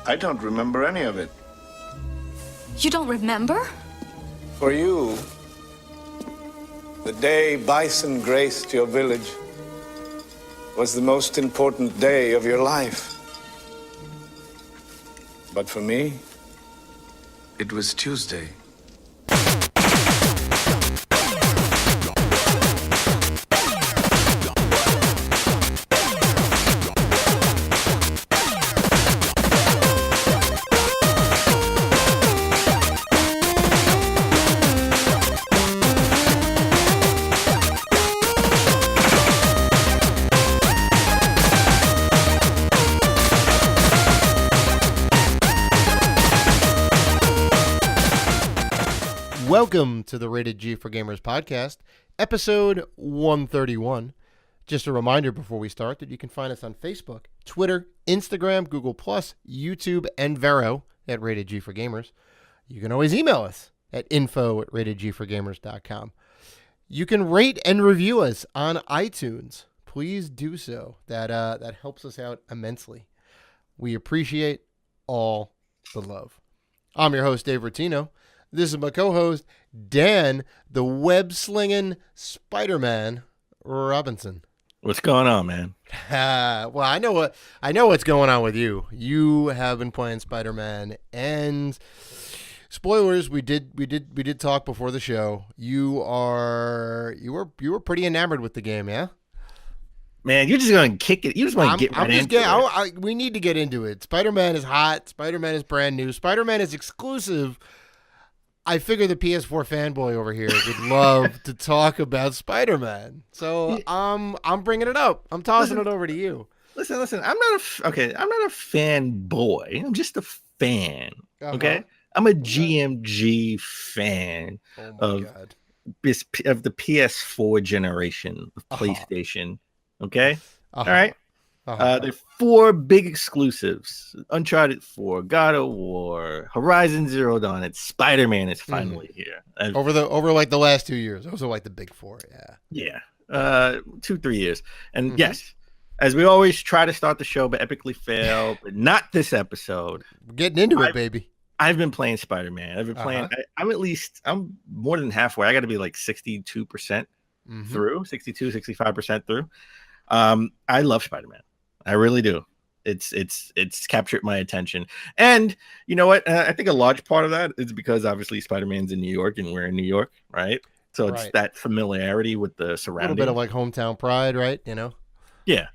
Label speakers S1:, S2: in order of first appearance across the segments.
S1: I don't remember any of it.
S2: You don't remember?
S1: For you, the day bison graced your village was the most important day of your life. But for me, it was Tuesday.
S3: Welcome to the Rated G for Gamers podcast, episode 131. Just a reminder before we start that you can find us on Facebook, Twitter, Instagram, Google+, YouTube, and Vero at Rated G for Gamers. You can always email us at info@ratedgforgamers.com. You can rate and review us on iTunes. Please do so. That helps us out immensely. We appreciate all the love. I'm your host, Dave Rotino. This is my co-host, Dan, the web-slinging Spider-Man Robinson.
S4: What's going on, man?
S3: Well, I know what's going on with you. You have been playing Spider-Man, and spoilers, we did talk before the show. You were pretty enamored with the game, yeah?
S4: Man, you're just gonna kick it. You just want to get right into it.
S3: We need to get into it. Spider-Man is hot. Spider-Man is brand new. Spider-Man is exclusive. I figure the PS4 fanboy over here would love to talk about Spider-Man. So I'm bringing it up. I'm tossing it over to you.
S4: Listen. I'm not a fanboy. I'm just a fan. Okay? I'm a GMG fan of the PS4 generation of PlayStation. Okay? All right? There are 4 big exclusives: Uncharted 4, God of War, Horizon Zero Dawn. It's Spider-Man is finally here.
S3: Over like the last 2 years. Those are like the big 4.
S4: Yeah. 2-3 years. And yes, as we always try to start the show, but epically fail. But not this episode.
S3: We're getting into it, baby.
S4: I've been playing Spider-Man. I've been playing. I'm more than halfway. I got to be like 62% through, 62, 65% through. I love Spider-Man. I really do. It's captured my attention. And you know what? I think a large part of that is because obviously Spider-Man's in New York and we're in New York, right? So it's that familiarity with the surroundings.
S3: A little bit of like hometown pride, right? You know?
S4: Yeah.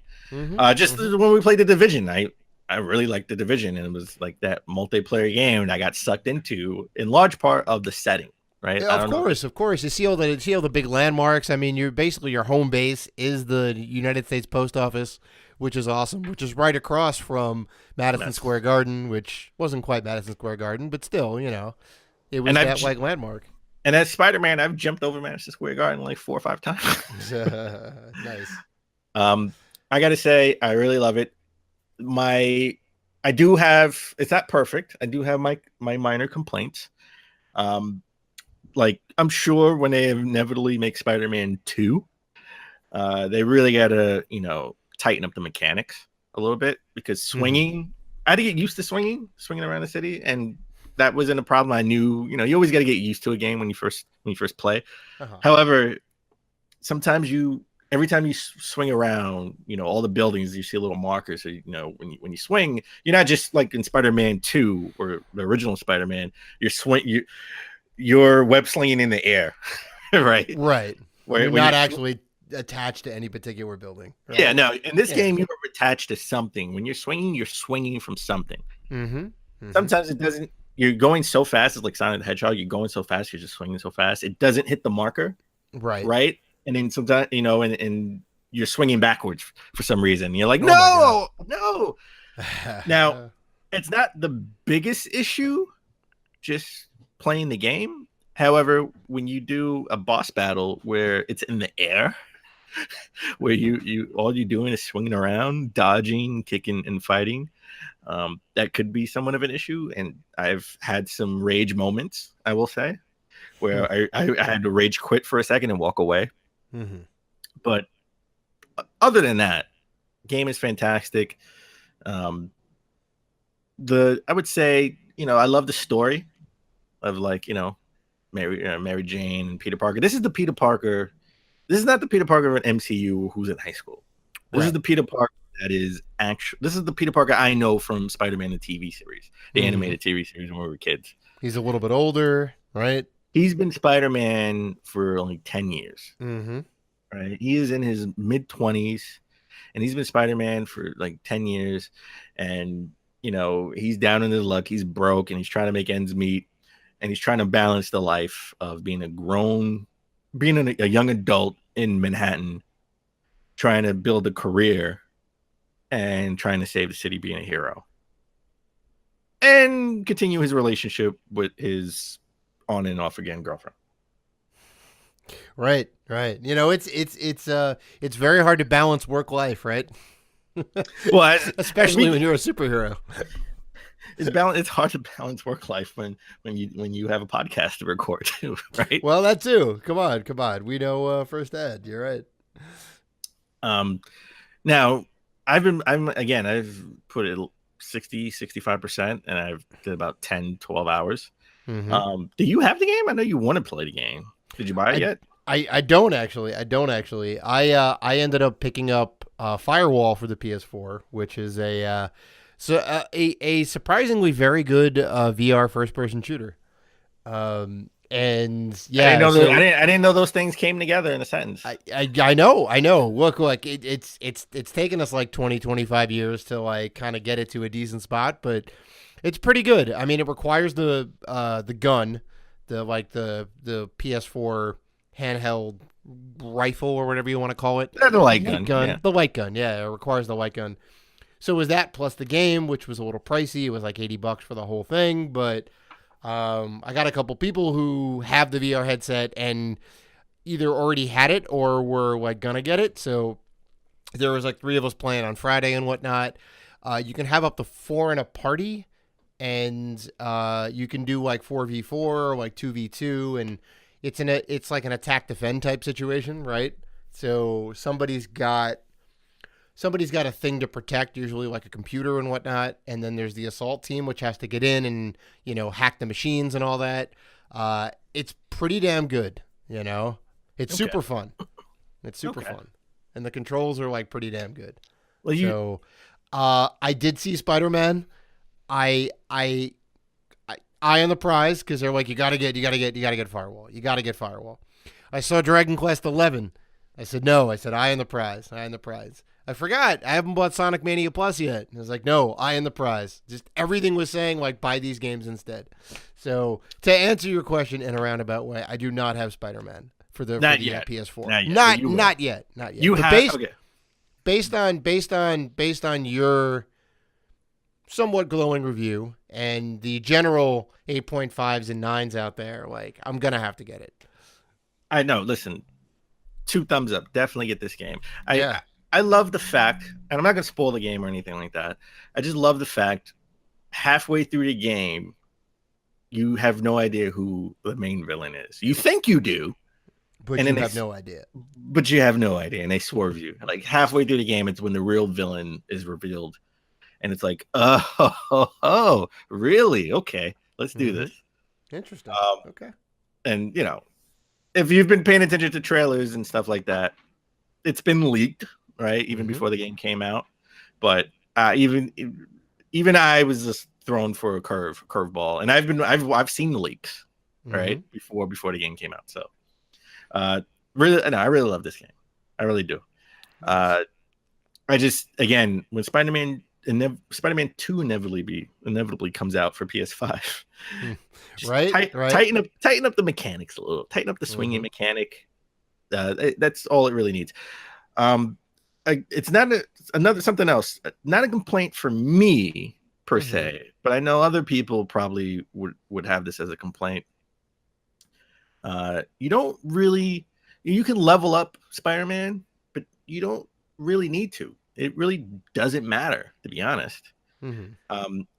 S4: Just when we played The Division, I really liked The Division, and it was like that multiplayer game that I got sucked into in large part of the setting. Right.
S3: Yeah, of course. You see all the big landmarks. I mean, your home base is the United States Post Office, which is awesome, which is right across from Madison Square Garden, which wasn't quite Madison Square Garden, but still, you know, it was like landmark.
S4: And as Spider-Man, I've jumped over Madison Square Garden like 4 or 5 times.
S3: Nice.
S4: I got to say, I really love it. It's not perfect. I do have my minor complaints. Like, I'm sure when they inevitably make Spider-Man 2, they really got to, tighten up the mechanics a little bit, because swinging, I had to get used to swinging around the city, and that wasn't a problem. I knew, you always got to get used to a game when you first play. However, sometimes every time you swing around, all the buildings, you see little markers. So, when you swing, you're not just like in Spider-Man 2 or the original Spider-Man, you're web slinging in the air, right?
S3: Right. You're not actually attached to any particular building. Right?
S4: Yeah, no. In this game, you are attached to something. When you're swinging from something. Sometimes it doesn't. You're going so fast. It's like Sonic the Hedgehog. You're going so fast. You're just swinging so fast. It doesn't hit the marker. Right. And then sometimes, and you're swinging backwards for some reason. You're like, no. Now, it's not the biggest issue, just playing the game. However, when you do a boss battle where it's in the air, where you all you're doing is swinging around, dodging, kicking, and fighting, that could be somewhat of an issue. And I've had some rage moments, I will say, where I had to rage quit for a second and walk away. But other than that, game is fantastic. I would say, I love the story of like, Mary Jane and Peter Parker. This is the Peter Parker. This is not the Peter Parker of an MCU who's in high school. This is
S3: Right.
S4: the Peter Parker that is actually. This is the Peter Parker I know from Spider-Man, the TV series, the animated TV series when we were kids.
S3: He's a little bit older, right?
S4: He's been Spider-Man for only 10 years.
S3: Mm-hmm.
S4: Right? He is in his mid-20s, and he's been Spider-Man for like 10 years. And, he's down in his luck. He's broke, and he's trying to make ends meet. And he's trying to balance the life of being a young adult in Manhattan, trying to build a career and trying to save the city, being a hero. And continue his relationship with his on and off again girlfriend.
S3: Right. It's very hard to balance work life, right?
S4: Well,
S3: especially when you're a superhero.
S4: It's hard to balance work life when you have a podcast to record too, right?
S3: Well, that too. Come on. We know firsthand. You're right.
S4: Now I've put it 65%, and I've did about 10, 12 hours.
S3: Mm-hmm.
S4: Do you have the game? I know you want to play the game. Did you buy it yet?
S3: I don't actually. I ended up picking up Firewall for the PS4, which is a surprisingly very good VR first person shooter. And yeah,
S4: I didn't know those things came together in a sentence.
S3: I know. Look, it's taken us like 25 years to like kind of get it to a decent spot, but it's pretty good. I mean, it requires the gun, the PS4 handheld rifle or whatever you want to call it.
S4: The light gun. Yeah.
S3: The light gun. Yeah, it requires the light gun. So it was that plus the game, which was a little pricey. It was like $80 for the whole thing, but I got a couple people who have the VR headset and either already had it or were like gonna get it. So there was like 3 of us playing on Friday and whatnot. You can have up to 4 in a party, and you can do like 4v4 or like 2v2, and it's like an attack defend type situation, right? So somebody's got a thing to protect, usually like a computer and whatnot, and then there's the assault team, which has to get in and hack the machines and all that. It's pretty damn good, It's super fun. It's super fun, and the controls are like pretty damn good. Well, I did see Spider-Man. I on the prize because they're like, you gotta get Firewall. You gotta get Firewall. I saw Dragon Quest 11. I said no. I said eye on the prize. I forgot. I haven't bought Sonic Mania Plus yet. I was like, no, eye on the prize. Just everything was saying like buy these games instead. So to answer your question in a roundabout way, I do not have Spider-Man for the PS4. Not yet.
S4: You have
S3: based on your somewhat glowing review and the general 8.5s and 9s out there, like I'm gonna have to get it.
S4: I know. Listen, 2 thumbs up. Definitely get this game. I love the fact, and I'm not going to spoil the game or anything like that. I just love the fact halfway through the game, you have no idea who the main villain is. You think you do,
S3: but you have no idea.
S4: But you have no idea, and they swerve you. Like halfway through the game, it's when the real villain is revealed, and it's like, oh, really? Okay, let's do this.
S3: Interesting. Okay.
S4: And if you've been paying attention to trailers and stuff like that, it's been leaked, right? Even before the game came out. But even I was just thrown for a curveball, and I've seen the leaks, right? Before the game came out. So I really love this game. I really do. I just, again, when Spider-Man 2 inevitably comes out for PS5.
S3: Right.
S4: Tighten up the mechanics a little. Tighten up the swinging mechanic. That's all it really needs. It's not something else. Not a complaint for me per se, but I know other people probably would have this as a complaint. You can level up Spider-Man, but you don't really need to. It really doesn't matter, to be honest.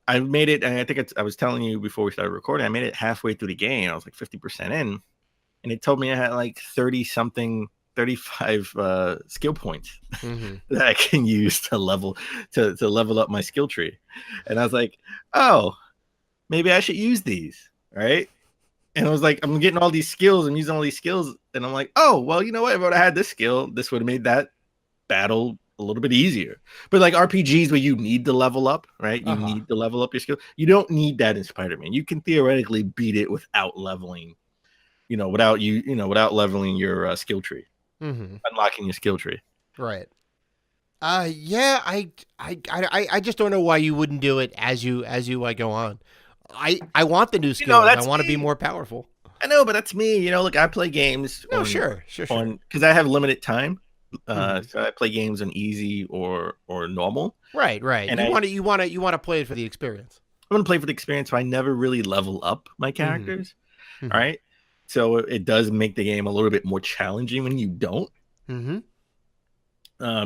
S4: I made it, and I think I was telling you before we started recording, I made it halfway through the game. I was like 50% in, and it told me I had like 30 35 skill points that I can use to level up my skill tree. And I was like, oh, maybe I should use these, right? And I was like, I'm getting all these skills, I'm using all these skills, and I'm like, oh, well, you know what? If I would have had this skill, this would have made that battle a little bit easier. But like RPGs where you need to level up, right? You need to level up your skill. You don't need that in Spider-Man. You can theoretically beat it without leveling, without leveling your skill tree, unlocking your skill tree.
S3: Right. Yeah, I just don't know why you wouldn't do it as you like go on. I want the new skills. I want to be more powerful.
S4: I know, but that's me. Look, I play games.
S3: Sure.
S4: Because I have limited time. So I play games on easy or normal.
S3: Right. And you want to play it for the experience.
S4: I want to play for the experience, so I never really level up my characters. Right. So it does make the game a little bit more challenging when you don't.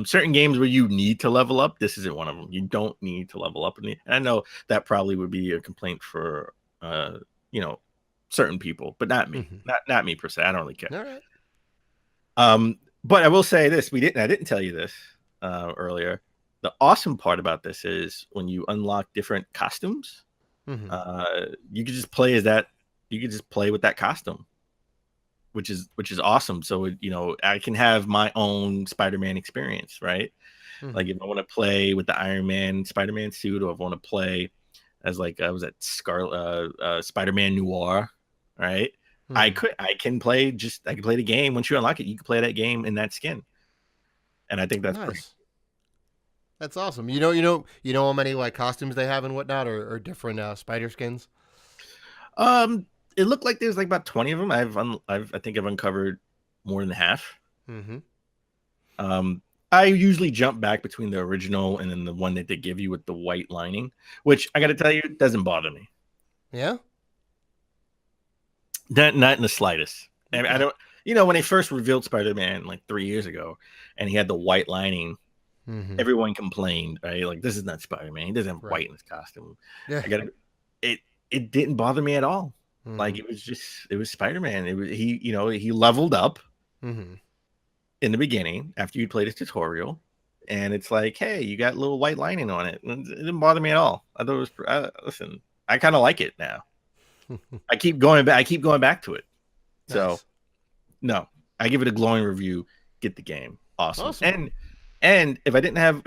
S4: Certain games where you need to level up, this isn't one of them. You don't need to level up. And I know that probably would be a complaint for, certain people, but not me. Not me per se. I don't really care.
S3: All right.
S4: But I will say this: I didn't tell you this earlier. The awesome part about this is when you unlock different costumes, you can just play as that. You can just play with that costume, which is awesome. So I can have my own Spider-Man experience, right? Like if I want to play with the Iron Man Spider-Man suit, or if I want to play as like I was at Spider-Man Noir, right? I can play the game. Once you unlock it, you can play that game in that skin. And I think that's
S3: nice.
S4: Pretty.
S3: That's awesome. You know how many like costumes they have and whatnot, or different spider skins?
S4: It looked like there's like about 20 of them. I think I've uncovered more than half. I usually jump back between the original and then the one that they give you with the white lining, which I got to tell you doesn't bother me.
S3: Yeah.
S4: Not in the slightest. I mean, I don't. When they first revealed Spider-Man like 3 years ago, and he had the white lining, everyone complained, right? Like, this is not Spider-Man. He doesn't have white in his costume. Yeah. It didn't bother me at all. Like it was Spider-Man. He leveled up in the beginning after you played his tutorial, and it's like, hey, you got a little white lining on it. It didn't bother me at all. I thought it was. Listen, I kind of like it now. I keep going back to it.
S3: Nice.
S4: So, no, I give it a glowing review. Get the game, awesome. And if I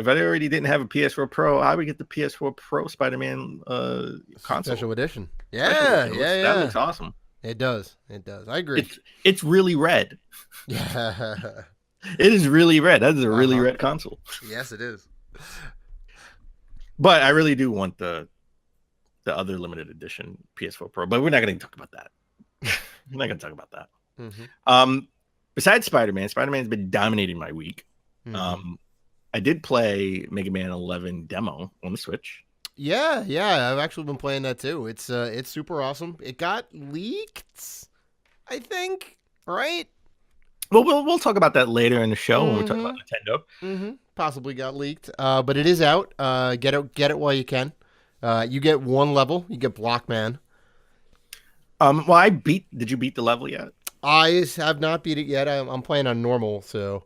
S4: already didn't have a PS4 Pro, I would get the PS4 Pro Spider-Man console
S3: special edition. Yeah.
S4: That looks awesome.
S3: It does. I agree.
S4: It's really red.
S3: Yeah.
S4: It is really red. That is a really red console.
S3: Yes, it is.
S4: But I really do want the other limited edition PS4 Pro, but we're not going to talk about that. Besides Spider-Man's been dominating my week. I did play Mega Man 11 demo on the Switch.
S3: Yeah, I've actually been playing that too. It's super awesome. It got leaked, I think, right?
S4: Well, we'll talk about that later in the show when we talk about Nintendo.
S3: Possibly got leaked, but it is out. Get it while you can. You get one level. You get Blockman.
S4: Well, did you beat the level yet?
S3: I have not beat it yet. I'm playing on normal, so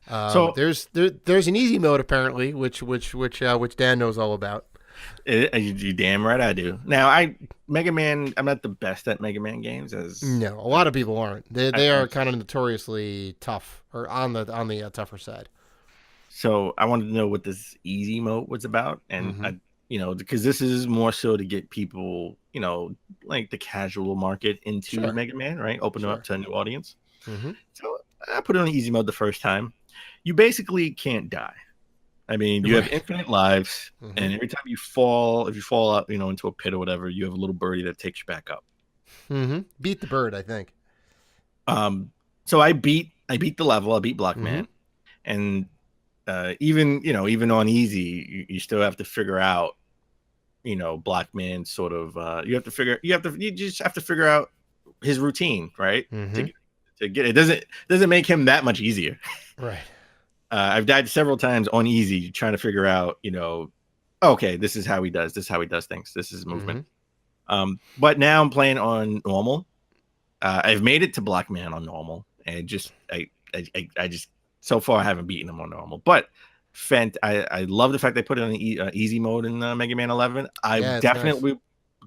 S3: there's an easy mode apparently, which Dan knows all about.
S4: You damn right I do. Now, Mega Man, I'm not the best at Mega Man games.
S3: No, a lot of people aren't. They are kind of notoriously tough, or on the tougher side.
S4: So I wanted to know what this easy mode was about, and because this is more so to get people, like the casual market into Mega Man, right? Open them up to a new audience. So I put it on easy mode the first time. You basically can't die. I mean, you have infinite lives, and every time if you fall out, into a pit or whatever, you have a little birdie that takes you back up.
S3: Beat the bird, I think.
S4: So I beat the level. I beat Blockman, and even on easy, you still have to figure out, Blockman sort of. You just have to figure out his routine, right? To get it doesn't make him that much easier,
S3: right?
S4: I've died several times on easy trying to figure out, okay, this is how he does things. This is movement. But now I'm playing on normal. I've made it to Blockman on normal, and I just so far I haven't beaten them on normal, but I love the fact they put it on easy mode in Mega Man 11. I
S3: Yeah, it's nice.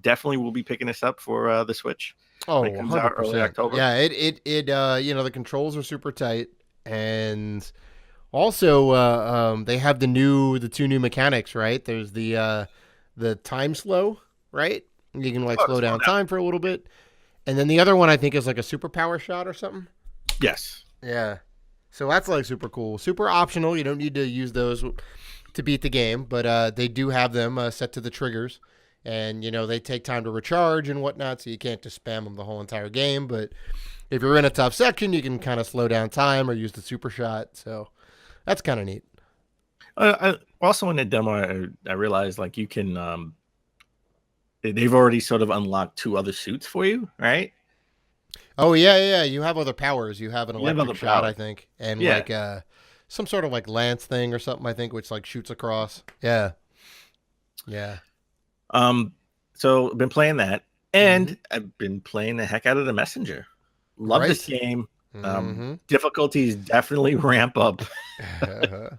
S4: definitely will be picking this up for the Switch
S3: Oh,
S4: when it comes out early
S3: 100%.
S4: October.
S3: Yeah, the controls are super tight, and also they have the two new mechanics, right? There's the time slow, right? You can like slow down time for a little bit, and then the other one I think is like a superpower shot or something.
S4: Yes.
S3: Yeah. So that's like super cool, super optional. You don't need to use those to beat the game, but they do have them set to the triggers, and they take time to recharge and whatnot, so you can't just spam them the whole entire game. But if you're in a tough section, you can kind of slow down time or use the super shot. So that's kind of neat.
S4: Also in the demo, I realized like you can they've already sort of unlocked 2 other suits for you, right?
S3: Oh yeah. You have other powers. You have an
S4: You have
S3: electric
S4: other
S3: shot,
S4: powers.
S3: I think, and
S4: Yeah.
S3: like some sort of like lance thing or something, I think, which like shoots across. Yeah. Yeah.
S4: So I've been playing that, and I've been playing the heck out of the Messenger. Love this
S3: Right.
S4: game.
S3: Mm-hmm.
S4: Difficulties definitely ramp up the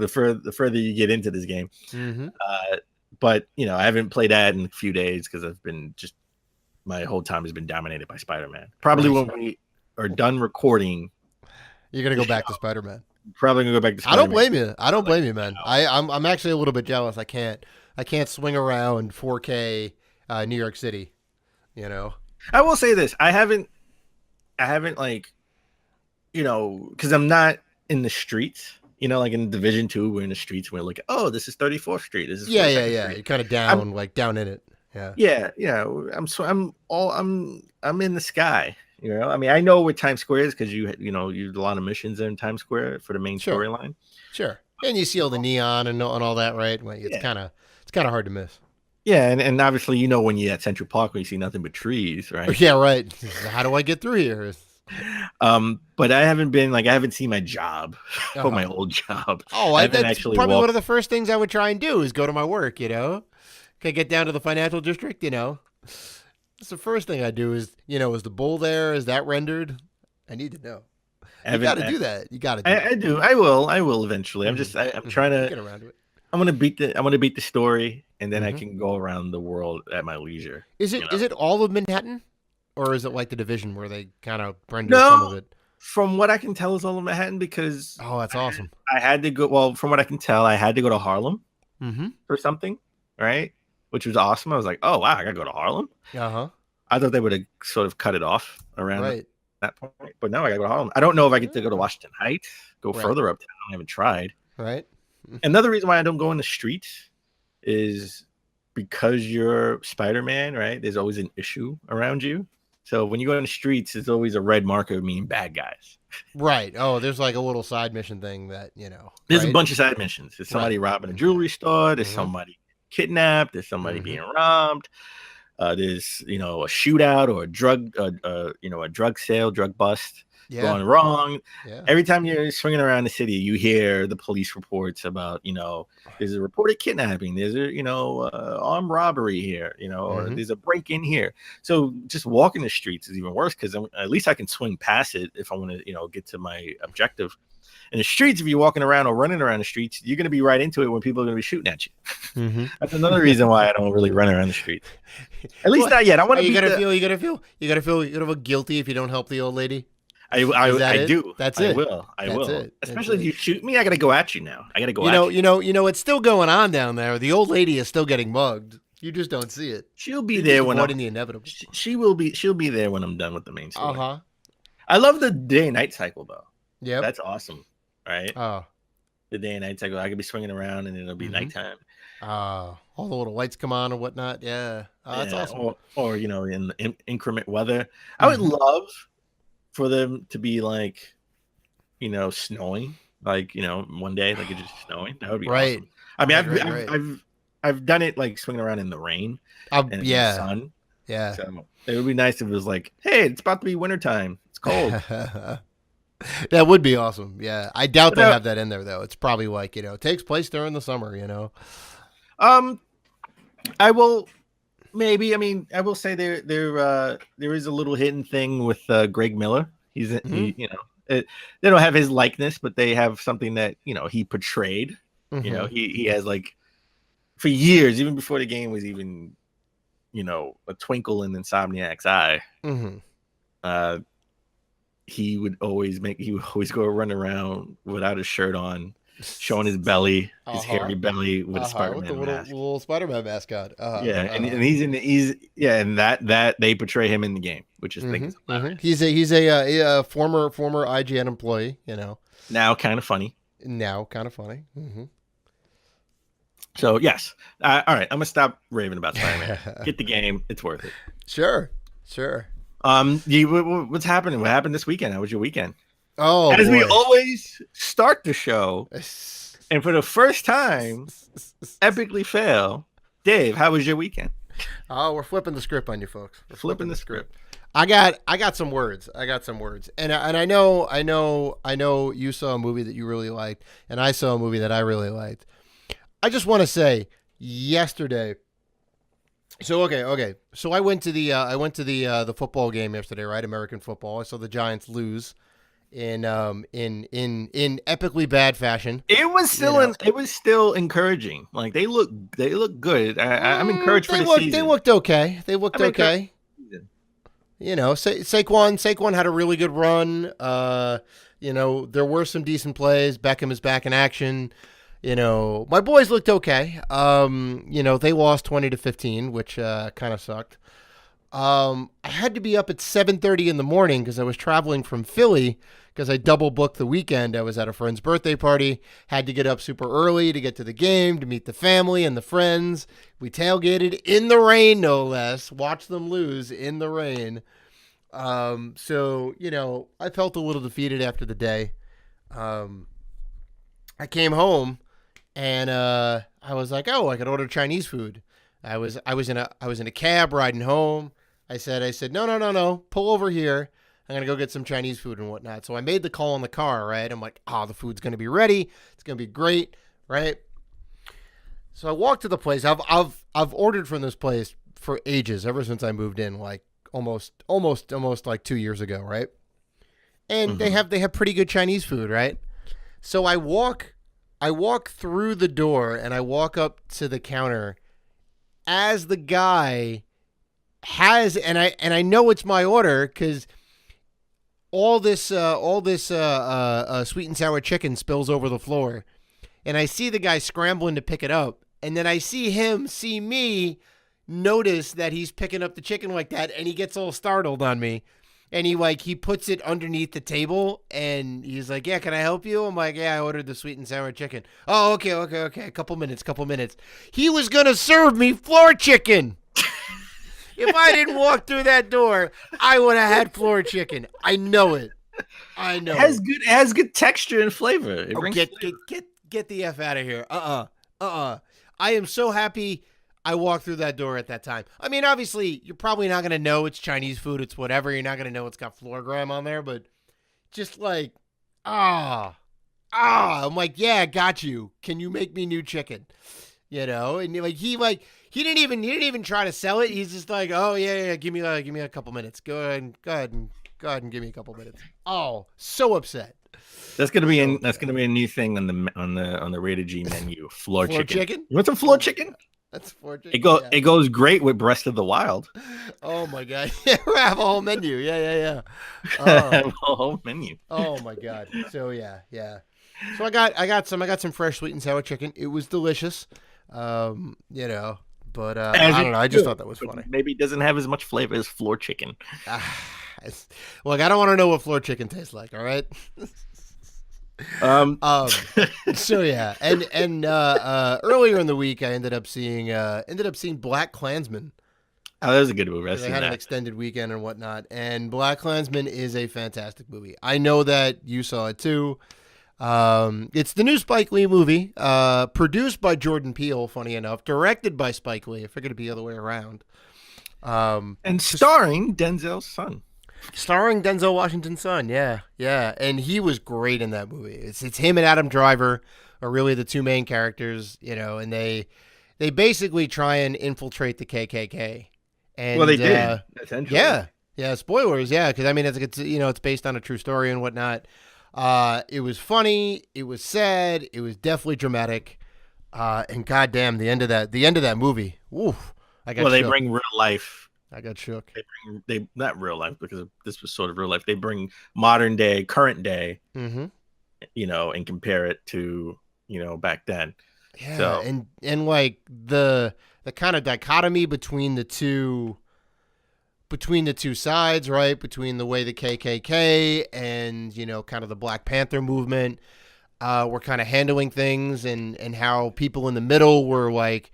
S4: further you get into this game.
S3: Mm-hmm.
S4: But I haven't played that in a few days because I've been just my whole time has been dominated by Spider-Man. Probably
S3: Right.
S4: when we are done recording,
S3: You're gonna go back to Spider-Man.
S4: probably gonna go back to
S3: I
S4: Spider-Man.
S3: don't blame you. I don't blame you, man. I'm actually a little bit jealous. I can't swing around 4K New York City.
S4: I will say this: I haven't like because I'm not in the streets. Like in Division 2, we're in the streets. And we're like, oh, this is 34th Street. This is
S3: Yeah.
S4: 42nd Street.
S3: You're kind of down, down in it. Yeah.
S4: Yeah. I'm in the sky. I mean, I know where Times Square is because you do a lot of missions in Times Square for the main
S3: Sure.
S4: storyline.
S3: Sure. And you see all the neon and all that, right? Well, it's kind of hard to miss.
S4: Yeah, and obviously when you're at Central Park where you see nothing but trees, right?
S3: Yeah, right. How do I get through here?
S4: But I haven't seen my job or my old job.
S3: Oh,
S4: I haven't
S3: that's
S4: actually
S3: probably
S4: walked.
S3: one of the first things I would try and do is go to my work. Can I get down to the financial district? That's the first thing I do is is the bull there? Is that rendered? I need to know. You got to do that. You got to.
S4: I do. I will eventually. I'm trying to
S3: get around to it.
S4: I'm gonna beat the story, and then I can go around the world at my leisure.
S3: Is it all of Manhattan, or is it like the Division where they kind of render some of it?
S4: From what I can tell, is all of Manhattan because
S3: that's awesome.
S4: I had to go. Well, from what I can tell, I had to go to Harlem
S3: Mm-hmm.
S4: or something, right? Which was awesome. I was like, oh wow, I gotta go to Harlem.
S3: Uh-huh.
S4: I thought they would have sort of cut it off around that point, but now I gotta go to Harlem. I don't know if I get to go to Washington Heights, go further uptown. I haven't tried.
S3: Right.
S4: Another reason why I don't go in the streets is because you're Spider-Man, right? There's always an issue around you. So when you go in the streets, it's always a red marker meaning bad guys.
S3: Right. Oh, there's like a little side mission thing that,
S4: There's a bunch of side missions. There's somebody robbing a jewelry store. There's somebody kidnapped. There's somebody being robbed. There's, a shootout or a drug sale, drug bust going wrong.
S3: Yeah.
S4: Every time you're swinging around the city, you hear the police reports about, there's a reported kidnapping. There's armed robbery here, or there's a break in here. So just walking the streets is even worse because at least I can swing past it if I want to, get to my objective. In the streets, if you're walking around or running around the streets, you're going to be right into it when people are going to be shooting at you. That's another reason why I don't really run around the streets. At least not yet. I want to.
S3: You gotta feel guilty if you don't help the old lady.
S4: I do.
S3: That's it.
S4: I will. Especially if you shoot me, I got to go at you now. I got to go at
S3: you. It's still going on down there. The old lady is still getting mugged. You just don't see it.
S4: She'll be there when
S3: avoiding the inevitable.
S4: She will be. She'll be there when I'm done with the main story.
S3: Uh-huh.
S4: I love the day and night cycle though.
S3: Yeah,
S4: that's awesome. Right?
S3: Oh,
S4: the day and night cycle. I could be swinging around and it'll be nighttime.
S3: All the little lights come on and whatnot. Yeah, that's awesome.
S4: Or in the increment weather. I would love for them to be like, snowing. Like one day, like it's just snowing. That would be awesome. I mean, I've done it like swinging around in the rain and in the sun.
S3: Yeah.
S4: So it would be nice if it was like, hey, it's about to be wintertime. It's cold.
S3: That would be awesome. Yeah. I doubt they have that in there though. It's probably like, it takes place during the summer,
S4: I will maybe, I will say there is a little hidden thing with Greg Miller. He's they don't have his likeness, but they have something that he portrayed.
S3: Mm-hmm.
S4: He has like for years, even before the game was even a twinkle in Insomniac's eye.
S3: Mm-hmm.
S4: He would always go run around without his shirt on, showing his belly, his hairy belly with a Spider-Man
S3: with the
S4: mask.
S3: little Spider-Man mascot.
S4: And that they portray him in the game, which is think is hilarious.
S3: He's a former IGN employee.
S4: Now kind of funny.
S3: Mm-hmm.
S4: So yes, all right. I'm gonna stop raving about Spider-Man. Get the game; it's worth it.
S3: Sure.
S4: What's happening? What happened this weekend? How was your weekend?
S3: Oh,
S4: as
S3: boy.
S4: we always start the show, and for the first time, epically fail. Dave, how was your weekend?
S3: Oh, we're flipping the script on you folks. We're
S4: flipping the script.
S3: I got some words. And I know you saw a movie that you really liked, and I saw a movie that I really liked. I just want to say yesterday. So okay. So I went to the football game yesterday, right? American football. I saw the Giants lose in epically bad fashion.
S4: It was still encouraging. Like they look good. I'm encouraged for the season.
S3: They looked okay. Okay. Saquon had a really good run. There were some decent plays. Beckham is back in action. My boys looked okay. They lost 20-15, which kind of sucked. I had to be up at 7:30 in the morning because I was traveling from Philly because I double booked the weekend. I was at a friend's birthday party, had to get up super early to get to the game, to meet the family and the friends. We tailgated in the rain, no less, watched them lose in the rain. So, I felt a little defeated after the day. I came home and I was like, oh, I could order Chinese food. I was in a cab riding home. I said, no, pull over here. I'm going to go get some Chinese food and whatnot. So I made the call in the car, right? I'm like, the food's going to be ready. It's going to be great, right? So I walked to the place. I've ordered from this place for ages, ever since I moved in, like almost like 2 years ago, right? And they have pretty good Chinese food, right? So I walk through the door and I walk up to the counter as the guy has, and I know it's my order because all this sweet and sour chicken spills over the floor, and I see the guy scrambling to pick it up, and then I see me notice that he's picking up the chicken like that, and he gets all startled on me, and he puts it underneath the table, and he's like, yeah, can I help you? I'm like, yeah, I ordered the sweet and sour chicken. Oh, okay, a couple minutes. He was gonna serve me floor chicken. If I didn't walk through that door, I would have had floor chicken. I know it.
S4: It has good texture and flavor.
S3: Get the F out of here. I am so happy I walked through that door at that time. I mean, obviously, you're probably not going to know it's Chinese food. It's whatever. You're not going to know it's got floorgram on there, but just like, I'm like, yeah, I got you. Can you make me new chicken? And he didn't even try to sell it. He's just like, oh yeah, give me a couple minutes. Go ahead and give me a couple minutes. Oh, so upset.
S4: That's gonna be a new thing on the Rated G menu. Floor chicken. You want some floor chicken?
S3: That's floor chicken.
S4: It goes great with Breast of the Wild.
S3: Oh my god. We have a whole menu. Yeah.
S4: Have a whole menu.
S3: Oh my god. So yeah. So I got some fresh sweet and sour chicken. It was delicious. But I don't know. I just thought that was funny.
S4: Maybe it doesn't have as much flavor as floor chicken.
S3: Look, I don't want to know what floor chicken tastes like. All right. So yeah, and earlier in the week, I ended up seeing Black Klansman.
S4: Oh, that was a good movie.
S3: They had an extended weekend and whatnot, and Black Klansman is a fantastic movie. I know that you saw it too. It's the new Spike Lee movie, produced by Jordan Peele, funny enough, directed by Spike Lee. I figured it'd be the other way around.
S4: And starring Denzel's son.
S3: Starring Denzel Washington's son, yeah. And he was great in that movie. It's him and Adam Driver are really the two main characters, and they basically try and infiltrate the KKK. And,
S4: well, they did, essentially.
S3: Yeah, spoilers. Yeah, because I mean, it's it's based on a true story and whatnot. It was funny. It was sad. It was definitely dramatic. And goddamn, the end of that movie. Oof, I got
S4: Well, they
S3: shook.
S4: bring real life.
S3: I got shook.
S4: They not real life because this was sort of real life. They bring modern day, current day,
S3: Mm-hmm.
S4: and compare it to back then.
S3: Yeah,
S4: So
S3: and like the kind of dichotomy between the two sides, right? Between the way the KKK and kind of the Black Panther movement were kind of handling things, and how people in the middle were like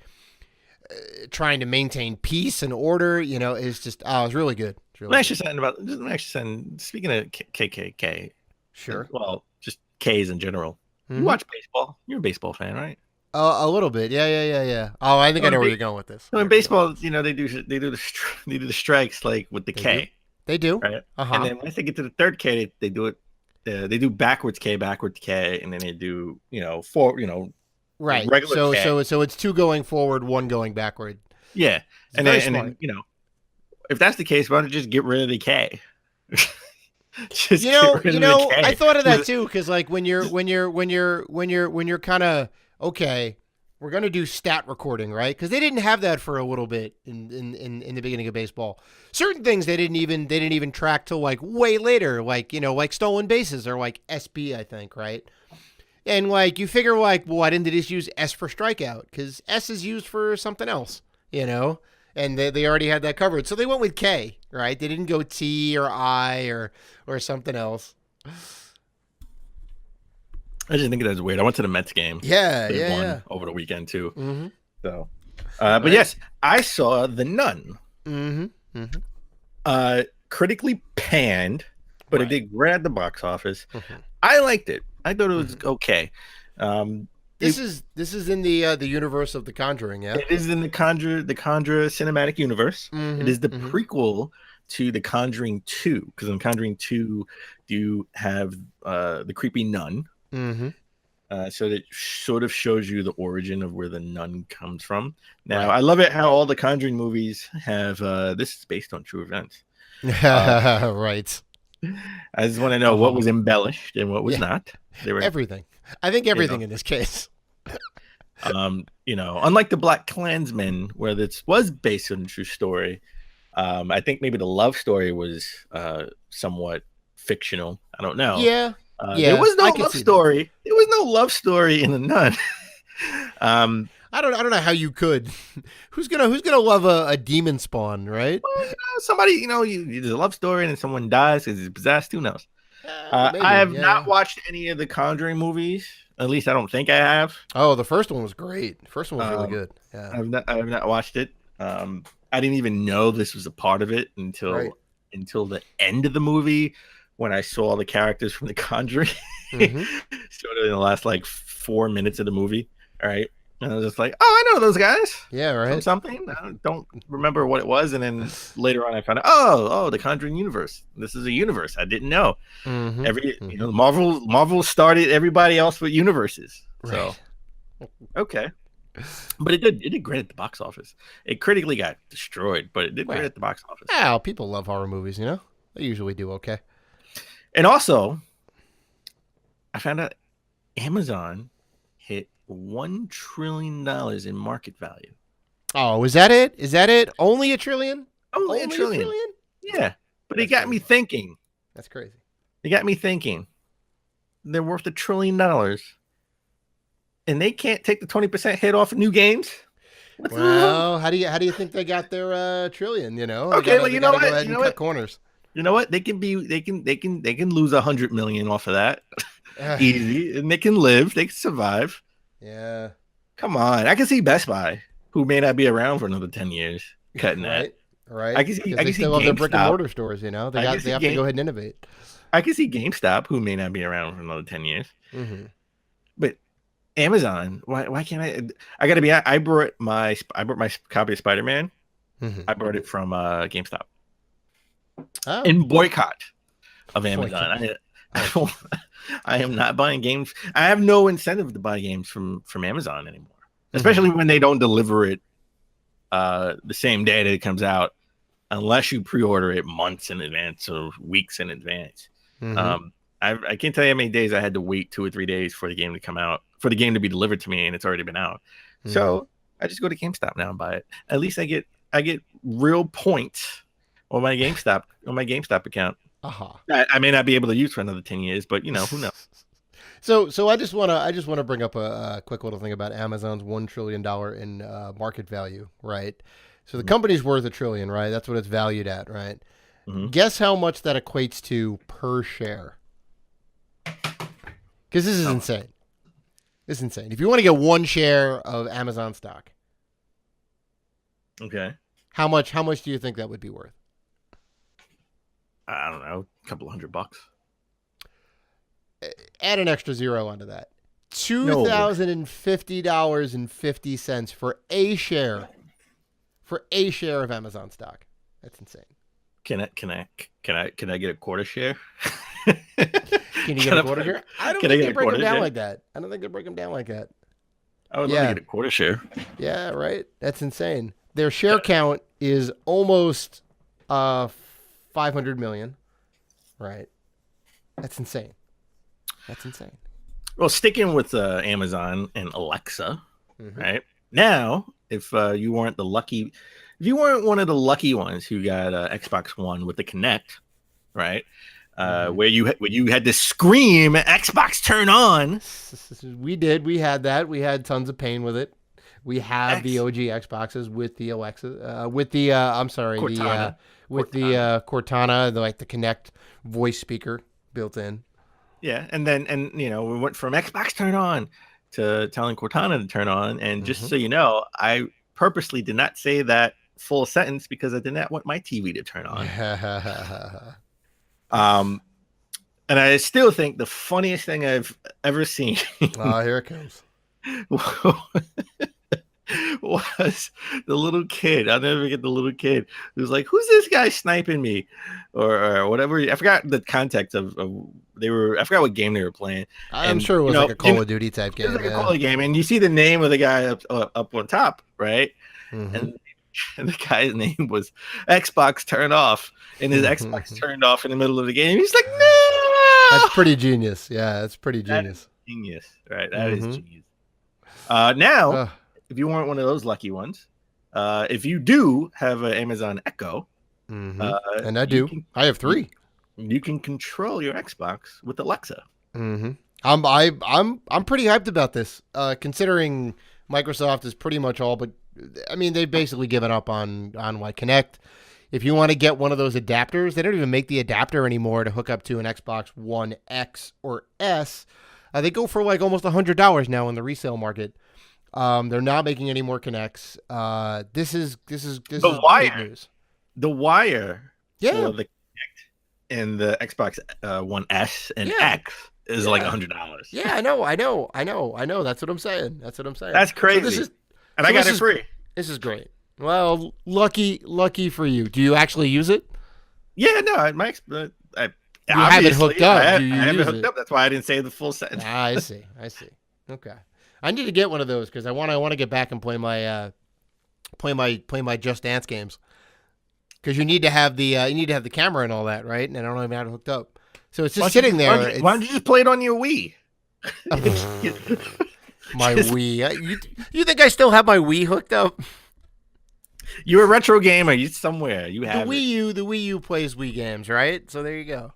S3: trying to maintain peace and order. Is just it was really good. It's really
S4: actually
S3: good.
S4: something about speaking of KKK.
S3: Sure.
S4: Well, just K's in general. You
S3: Mhm.
S4: watch baseball. You're a baseball fan, right?
S3: A little bit, yeah. Oh, I think I know where you're going with this.
S4: So in baseball, they do the strikes like with the
S3: They
S4: K,
S3: do. They do.
S4: right?
S3: Uh
S4: And
S3: huh.
S4: then once they get to the third K, they do it. They do backwards K, and then they do
S3: Right.
S4: regular
S3: So
S4: K.
S3: so it's two going forward, one going backward.
S4: Yeah,
S3: It's
S4: and
S3: very
S4: then
S3: smart.
S4: if that's the case, why don't you just get rid of the K? Just get rid of the
S3: I
S4: K.
S3: thought of that too, because like when you're kind of okay, we're gonna do stat recording, right? Because they didn't have that for a little bit in the beginning of baseball. Certain things they didn't even track till like way later, like like stolen bases or like SB, I think, right? And like you figure like, well, why didn't they just use S for strikeout? Because S is used for something else, And they already had that covered, so they went with K, right? They didn't go T or I or something else.
S4: I just think that's weird. I went to the Mets game.
S3: Yeah,
S4: They won
S3: yeah.
S4: over the weekend too.
S3: Mm-hmm.
S4: So, but
S3: Right.
S4: yes, I saw The Nun.
S3: Mm-hmm. Mm-hmm.
S4: Critically panned, but it
S3: Right.
S4: did great at the box office.
S3: Mm-hmm.
S4: I liked it. I thought it was okay. Um,
S3: This is in the universe of The Conjuring, yeah.
S4: it is in the Conjure cinematic universe.
S3: Mm-hmm.
S4: It is the
S3: Mm-hmm.
S4: prequel to The Conjuring 2, because in Conjuring 2 you have the creepy nun.
S3: Mm-hmm.
S4: So that sort of shows you the origin of where the nun comes from. Now,
S3: Right.
S4: I love it how all the Conjuring movies have this is based on true events.
S3: Right.
S4: I just want to know what was embellished and what was
S3: Yeah.
S4: not. They were,
S3: Everything. I think everything in this case.
S4: unlike the Black Klansman, where this was based on a true story. I think maybe the love story was somewhat fictional. I don't know.
S3: Yeah.
S4: There was no
S3: I can
S4: love
S3: see that.
S4: story. There was no love story in the Nun.
S3: I don't know how you could. Who's gonna love a demon spawn, right?
S4: Somebody, there's a love story and then someone dies because he's possessed. Who knows?
S3: Maybe,
S4: I have
S3: yeah,
S4: not
S3: yeah.
S4: watched any of the Conjuring movies. At least I don't think I have.
S3: Oh, the first one was great. The first one was really
S4: Um,
S3: good. Yeah.
S4: I have not watched it. I didn't even know this was a part of it
S3: Right.
S4: until the end of the movie when I saw the characters from The Conjuring
S3: Mhm.
S4: sort of in the last like 4 minutes of the movie. All right. And I was just like, oh, I know those guys
S3: Yeah.
S4: from
S3: Right.
S4: something. I don't remember what it was. And then later on, I found out, oh, the Conjuring universe. This is a universe I didn't know.
S3: Mhm.
S4: Marvel started everybody else with universes. So,
S3: Right.
S4: okay. But it did great at the box office. It critically got destroyed, but it did great
S3: Right.
S4: at the box office.
S3: Well, people love horror movies. They usually do okay.
S4: And also, I found out Amazon hit $1 trillion in market value.
S3: Oh, is that it? Is that it? Only $1 trillion?
S4: Only $1 trillion. Yeah. But it
S3: That's
S4: got me
S3: crazy.
S4: thinking.
S3: That's crazy.
S4: It got me thinking. They're worth $1 trillion. And they can't take the 20% hit off of new games. What's
S3: Well, how do you think they got their trillion? They
S4: Okay,
S3: gotta,
S4: well, you
S3: they
S4: know
S3: gotta
S4: what?
S3: go ahead
S4: You
S3: and
S4: know
S3: cut
S4: what?
S3: corners.
S4: You know what? They can lose 100 million off of that. Easy. And they can live. They can survive.
S3: Yeah.
S4: Come on. I can see Best Buy, who may not be around for another 10 years, cutting that.
S3: Right.
S4: I can see-
S3: Because
S4: I
S3: they
S4: can see
S3: still have their brick and
S4: GameStop.
S3: mortar stores. They
S4: can
S3: have
S4: see
S3: to go ahead and innovate.
S4: I can see GameStop, who may not be around for another 10 years.
S3: Mm-hmm.
S4: But Amazon, why can't I gotta be I brought my copy of Spider-Man.
S3: Mm-hmm.
S4: I brought it from GameStop.
S3: Oh,
S4: In boycott of Amazon. I am not buying games. I have no incentive to buy games from Amazon anymore, especially when they don't deliver it the same day that it comes out. unless you pre-order it months in advance or weeks in advance.
S3: Mhm.
S4: I can't tell you how many days I had to wait 2 or 3 days for the game to come out, for the game to be delivered to me, and it's already been out. So I just go to GameStop now and buy it. At least I get real points on my GameStop account.
S3: Uh-huh.
S4: I may not be able to use for another 10 years, but who knows?
S3: So I just wanna bring up a quick little thing about Amazon's $1 trillion in market value, right? So the company's worth $1 trillion, right? That's what it's valued at, right?
S4: Mhm.
S3: Guess how much that equates to per share? Because this is insane. This is insane. If you want to get 1 share of Amazon stock,
S4: Okay.
S3: how much do you think that would be worth?
S4: I don't know, a couple $100.
S3: Add an extra zero onto that.
S4: No.
S3: $2,050.50 for a share. For a share of Amazon stock. That's insane.
S4: Can I get a quarter share?
S3: Can you get a quarter share? I don't
S4: Can I
S3: think
S4: get
S3: they
S4: a
S3: break them
S4: quarter
S3: down
S4: share?
S3: like that. I don't think they break them down like that.
S4: I would love to get a quarter share.
S3: Yeah, right. That's insane. Their share count is almost 500 million. Right. That's insane. That's insane.
S4: Well, sticking with Amazon and Alexa,
S3: Mhm.
S4: right now, if you weren't one of the lucky ones who got Xbox One with the Kinect, right, where you had to scream "Xbox turn on."
S3: We did. We had that. We had tons of pain with it. We have the OG Xboxes with the Alexa, with the
S4: Cortana.
S3: Cortana, the Kinect voice speaker built in.
S4: Yeah, and we went from Xbox turn on to telling Cortana to turn on, and just so you know, I purposely did not say that full sentence because I did not want my TV to turn on. And I still think the funniest thing I've ever seen
S3: Oh, here it comes.
S4: was the little kid. I'll never forget the little kid who was like, "Who's this guy sniping me?" or whatever. I forgot the context of I forgot what game they were playing.
S3: I'm sure it was like a Call of Duty type game.
S4: It was like a Call of Duty game, and you see the name of the guy up on top, right?
S3: Mm-hmm.
S4: And the guy's name was Xbox turn off, and his Xbox turned off in the middle of the game. He's like, "No!"
S3: That's pretty genius. Yeah, that's pretty genius.
S4: Genius, right? That is genius. Now, if you weren't one of those lucky ones, if you do have an Amazon Echo,
S3: and I do, I have 3.
S4: You can control your Xbox with Alexa.
S3: I'm pretty hyped about this, considering Microsoft is pretty much all but. I mean, they've basically given up on Kinect. If you want to get one of those adapters, they don't even make the adapter anymore to hook up to an Xbox One X or S. They go for like almost $100 now in the resale market. They're not making any more Kinects. This is great news.
S4: The wire,
S3: yeah,
S4: for the Kinect and the Xbox One S and X is like $100.
S3: Yeah, I know. That's what I'm saying.
S4: That's crazy. And I got it free.
S3: This is great. Well, lucky for you. Do you actually use it?
S4: Yeah, no, I
S3: have it hooked up.
S4: I have it hooked up. That's why I didn't say the full sentence.
S3: I see. Okay, I need to get one of those because I want to get back and play my Just Dance games. Because you need to have the camera and all that, right? And I don't even have it hooked up, so it's just sitting there.
S4: Why don't you just play it on your Wii?
S3: My Wii. You think I still have my Wii hooked up?
S4: You're a retro gamer. You somewhere. You have
S3: the Wii U plays Wii games, right? So there you go.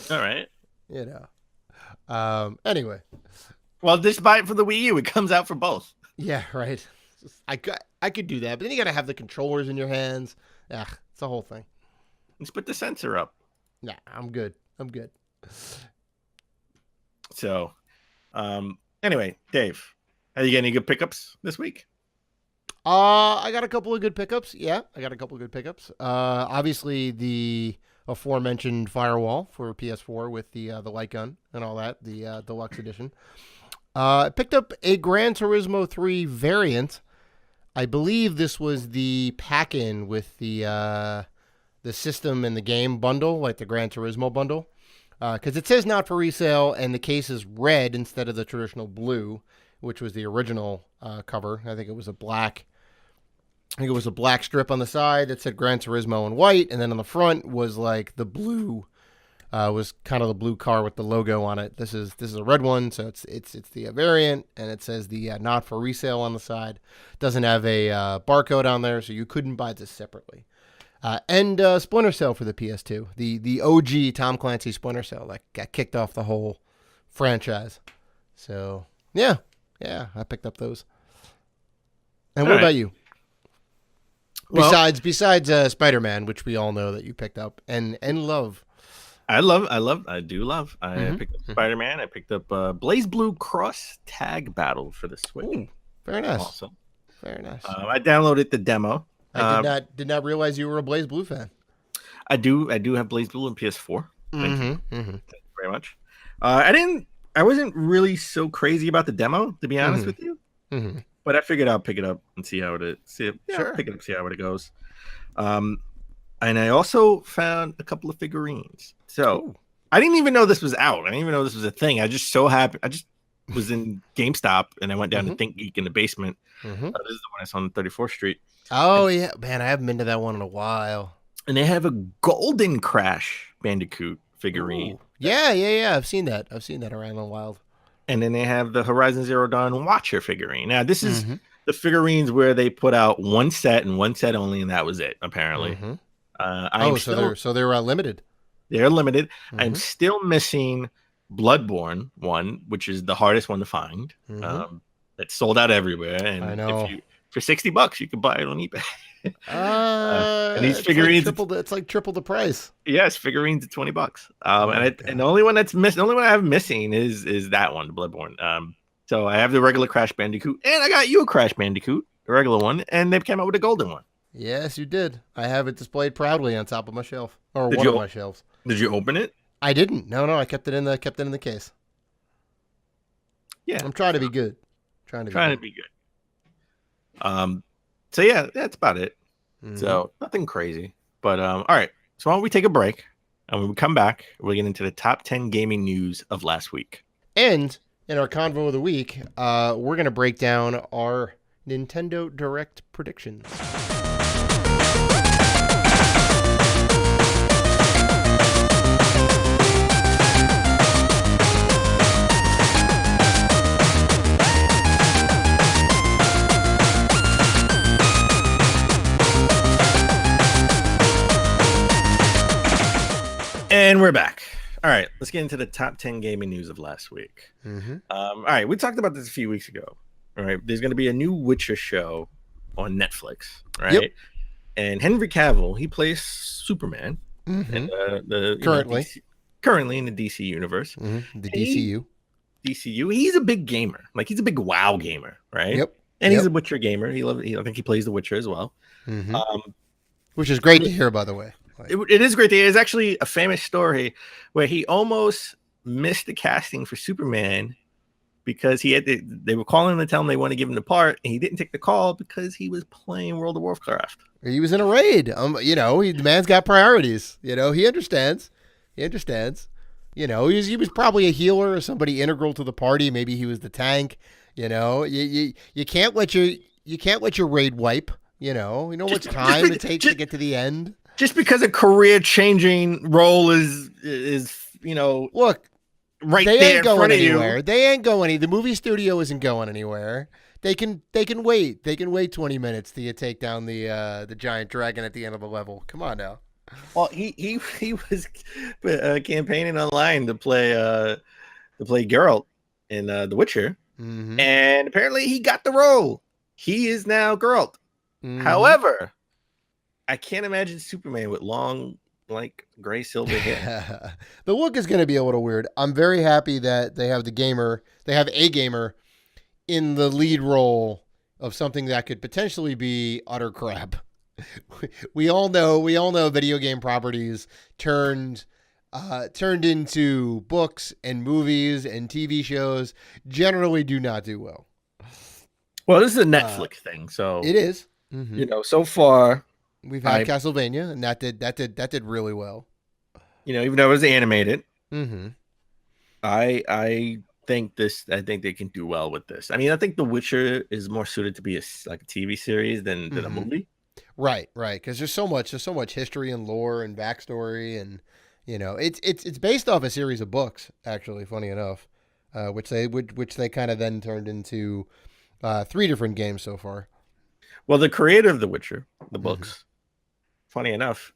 S4: All right.
S3: Anyway.
S4: Well, just buy it for the Wii U. It comes out for both.
S3: Yeah, right. I could do that, but then you got to have the controllers in your hands. Yeah, it's a whole thing.
S4: Just put the sensor up.
S3: Nah, I'm good.
S4: So, anyway, Dave, are you getting any good pickups this week?
S3: I got a couple of good pickups. Yeah, I got a couple of good pickups. Obviously the aforementioned Firewall for PS4 with the light gun and all that, the deluxe edition. I picked up a Gran Turismo 3 variant. I believe this was the pack-in with the system and the game bundle, like the Gran Turismo bundle. Because it says not for resale, and the case is red instead of the traditional blue, which was the original cover. I think it was a black think it was a black strip on the side that said Gran Turismo in white, and then on the front was like the blue. Was kind of the blue car with the logo on it. This is a red one, so it's the variant, and it says the not for resale on the side. Doesn't have a barcode on there, so you couldn't buy this separately. And Splinter Cell for the PS2, the OG Tom Clancy Splinter Cell that got kicked off the whole franchise. So yeah, I picked up those. And what about you?
S4: Well,
S3: Besides Spider-Man, which we all know that you picked up and love.
S4: I do love. I picked up Spider-Man. I picked up Blaze Blue Cross Tag Battle for the Switch.
S3: Ooh, very nice.
S4: Awesome.
S3: Very nice.
S4: I downloaded the demo.
S3: I did not realize you were a Blaze Blue fan.
S4: I do have Blaze Blue on PS4. Thank you very much. I wasn't really so crazy about the demo, to be honest with you. But I figured I'll pick it up and see how it
S3: Sure.
S4: pick it up, see how it goes. And I also found a couple of figurines. So I didn't even know this was out. I didn't even know this was a thing. I just so happened. I just was in GameStop and I went down to Think Geek in the basement. This is the one I saw on 34th Street.
S3: Oh, yeah. Man, I haven't been to that one in a while.
S4: And they have a Golden Crash Bandicoot figurine.
S3: Ooh. Yeah. I've seen that. Around the wild.
S4: And then they have the Horizon Zero Dawn Watcher figurine. Now, this is the figurines where they put out one set and one set only, and that was it, apparently.
S3: So they're limited.
S4: They're limited. I'm still missing Bloodborne one, which is the hardest one to find. It's sold out everywhere, and
S3: I know.
S4: For $60 you could buy it on eBay. And these figurines,
S3: it's like triple the price.
S4: yes, figurines at $20. And the only one I have missing is that one, Bloodborne. So I have the regular Crash Bandicoot, and I got you a Crash Bandicoot, the regular one, and they came out with a golden one.
S3: Yes, you did. I have it displayed proudly on top of my shelf, or one of my shelves.
S4: Did you open it?
S3: I didn't. No, I kept it in the case.
S4: Yeah,
S3: I'm trying to be good. Trying to be good.
S4: So yeah, that's about it. So nothing crazy. But all right. So why don't we take a break, and when we come back, we'll get into the top 10 gaming news of last week.
S3: And in our convo of the week, we're gonna break down our Nintendo Direct predictions.
S4: And we're back. All right, let's get into the top 10 gaming news of last week. All right, we talked about this a few weeks ago. All right, there's going to be a new Witcher show on Netflix, right?
S3: Yep.
S4: And Henry Cavill, he plays Superman. And, currently in the DC universe.
S3: The DCU.
S4: He's a big gamer. Like, he's a big WoW gamer, right?
S3: Yep.
S4: And he's a Witcher gamer. I think he plays The Witcher as well.
S3: Which is great to hear, by the way.
S4: It is great. There's actually a famous story where he almost missed the casting for Superman because they were calling him to tell him they want to give him the part, and he didn't take the call because he was playing World of Warcraft.
S3: He was in a raid. The man's got priorities. He understands. He was probably a healer or somebody integral to the party. Maybe he was the tank. You can't let your raid wipe. You know how much time it takes to get to the end.
S4: Just because a career-changing role is
S3: look,
S4: right
S3: they
S4: there
S3: ain't
S4: in
S3: going
S4: front of
S3: anywhere.
S4: you.
S3: They ain't going. The movie studio isn't going anywhere. They can wait. They can wait 20 minutes to take down the giant dragon at the end of the level. Come on now.
S4: Well, he was campaigning online to play Geralt in The Witcher, and apparently he got the role. He is now Geralt. However, I can't imagine Superman with long, gray silver hair.
S3: The look is going to be a little weird. I'm very happy that they have a gamer in the lead role of something that could potentially be utter crap. We all know video game properties turned into books and movies and TV shows generally do not do well.
S4: Well, this is a Netflix thing, so
S3: it is.
S4: So far
S3: we've had Castlevania, and that did really well.
S4: Even though it was animated, I think they can do well with this. I mean, I think The Witcher is more suited to be like a TV series than a movie.
S3: Right, right. Because there's so much history and lore and backstory, and it's based off a series of books. Actually, funny enough, which they kind of then turned into 3 different games so far.
S4: Well, the creator of The Witcher, the books, funny enough,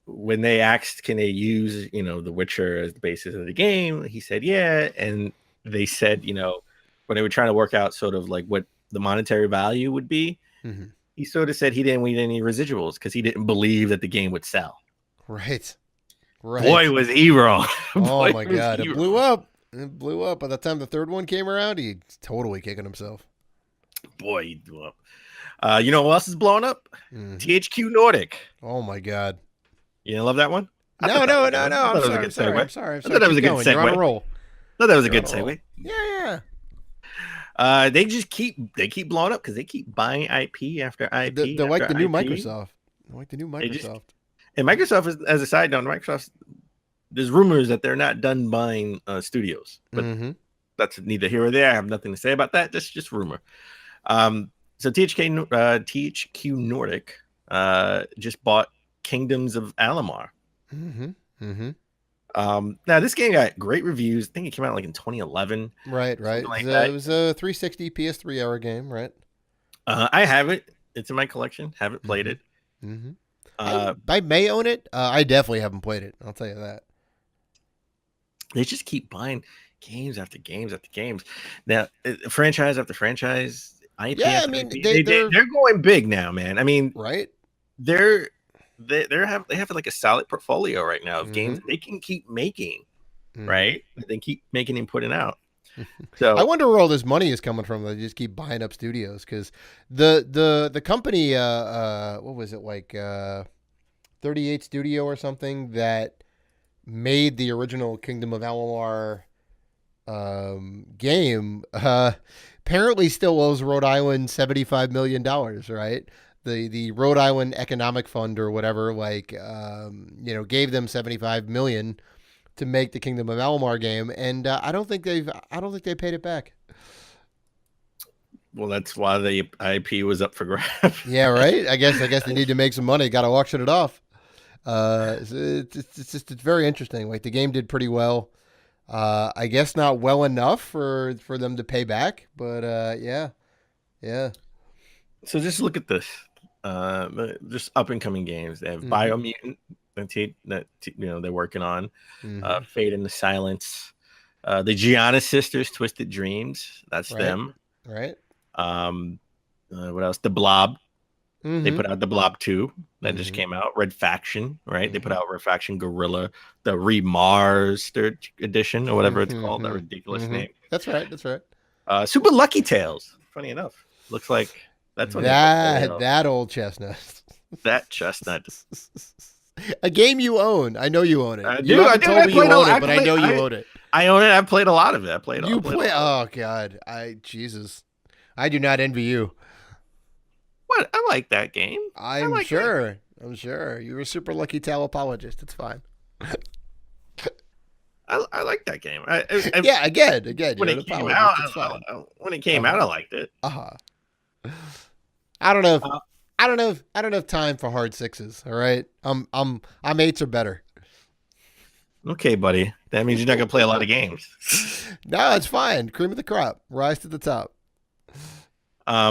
S4: when they asked, can they use, The Witcher as the basis of the game, he said, yeah. And they said, when they were trying to work out sort of like what the monetary value would be, he sort of said he didn't need any residuals because he didn't believe that the game would sell.
S3: Right.
S4: Boy, was he wrong.
S3: Oh my God. It blew up. By the time the third one came around, he's totally kicking himself.
S4: Boy, he blew up. You know what else is blowing up? THQ Nordic.
S3: Oh my God.
S4: You didn't love that one?
S3: No. I'm sorry.
S4: I thought that was a good segue.
S3: You're on a roll.
S4: I thought that was a good segue.
S3: Yeah.
S4: They keep blowing up because they keep buying IP after IP.
S3: They're like the new Microsoft. And
S4: Microsoft, as a side note, there's rumors that they're not done buying studios, but that's neither here or there. I have nothing to say about that. That's just rumor. So THQ Nordic just bought Kingdoms of Alamar. Now this game got great reviews. I think it came out like in 2011.
S3: Right. It was a 360 PS3 era game, right?
S4: I have it. It's in my collection. Haven't played it.
S3: I may own it. I definitely haven't played it. I'll tell you that.
S4: They just keep buying games after games after games. Now, franchise after franchise. IP
S3: I mean, they're
S4: going big now, man. I mean,
S3: right?
S4: They have like a solid portfolio right now of games they can keep making, right? They keep making and putting out. So
S3: I wonder where all this money is coming from. They just keep buying up studios because the company, what was it, like 38 Studio or something, that made the original Kingdom of Amalur game, apparently still owes Rhode Island $75 million, right? The Rhode Island Economic Fund or whatever, gave them $75 million to make the Kingdom of Amalur game, and I don't think they paid it back.
S4: Well, that's why the IP was up for grabs.
S3: Yeah, right. I guess they need to make some money. Got to auction it off. It's very interesting. Like, the game did pretty well. I guess not well enough for them to pay back, but yeah.
S4: So just look at this. Just up and coming games. They have Biomutant that they're working on. Fade into Silence. The Gianna Sisters, Twisted Dreams. That's them.
S3: Right.
S4: What else? The Blob. They put out The Blob 2 that just came out. Red Faction, right? They put out Red Faction Gorilla, the Remastered edition or whatever it's called. That ridiculous name.
S3: That's right.
S4: Super Lucky Tales. Funny enough, looks like that's what
S3: that old chestnut.
S4: That chestnut.
S3: A game you own. I know you own it.
S4: I do.
S3: You haven't told me you own it, but I know you own it.
S4: I own it. I've played a lot of it.
S3: Oh God. Jesus. I do not envy you.
S4: What? I like that game.
S3: I'm sure. You're a Super Lucky Tale apologist. It's fine.
S4: I like that game.
S3: Again.
S4: When it came out, I liked it.
S3: I don't know. I don't have time for hard sixes. All right. I'm eights or better.
S4: Okay, buddy. That means you're not gonna play a lot of games.
S3: No, it's fine. Cream of the crop. Rise to the top.
S4: I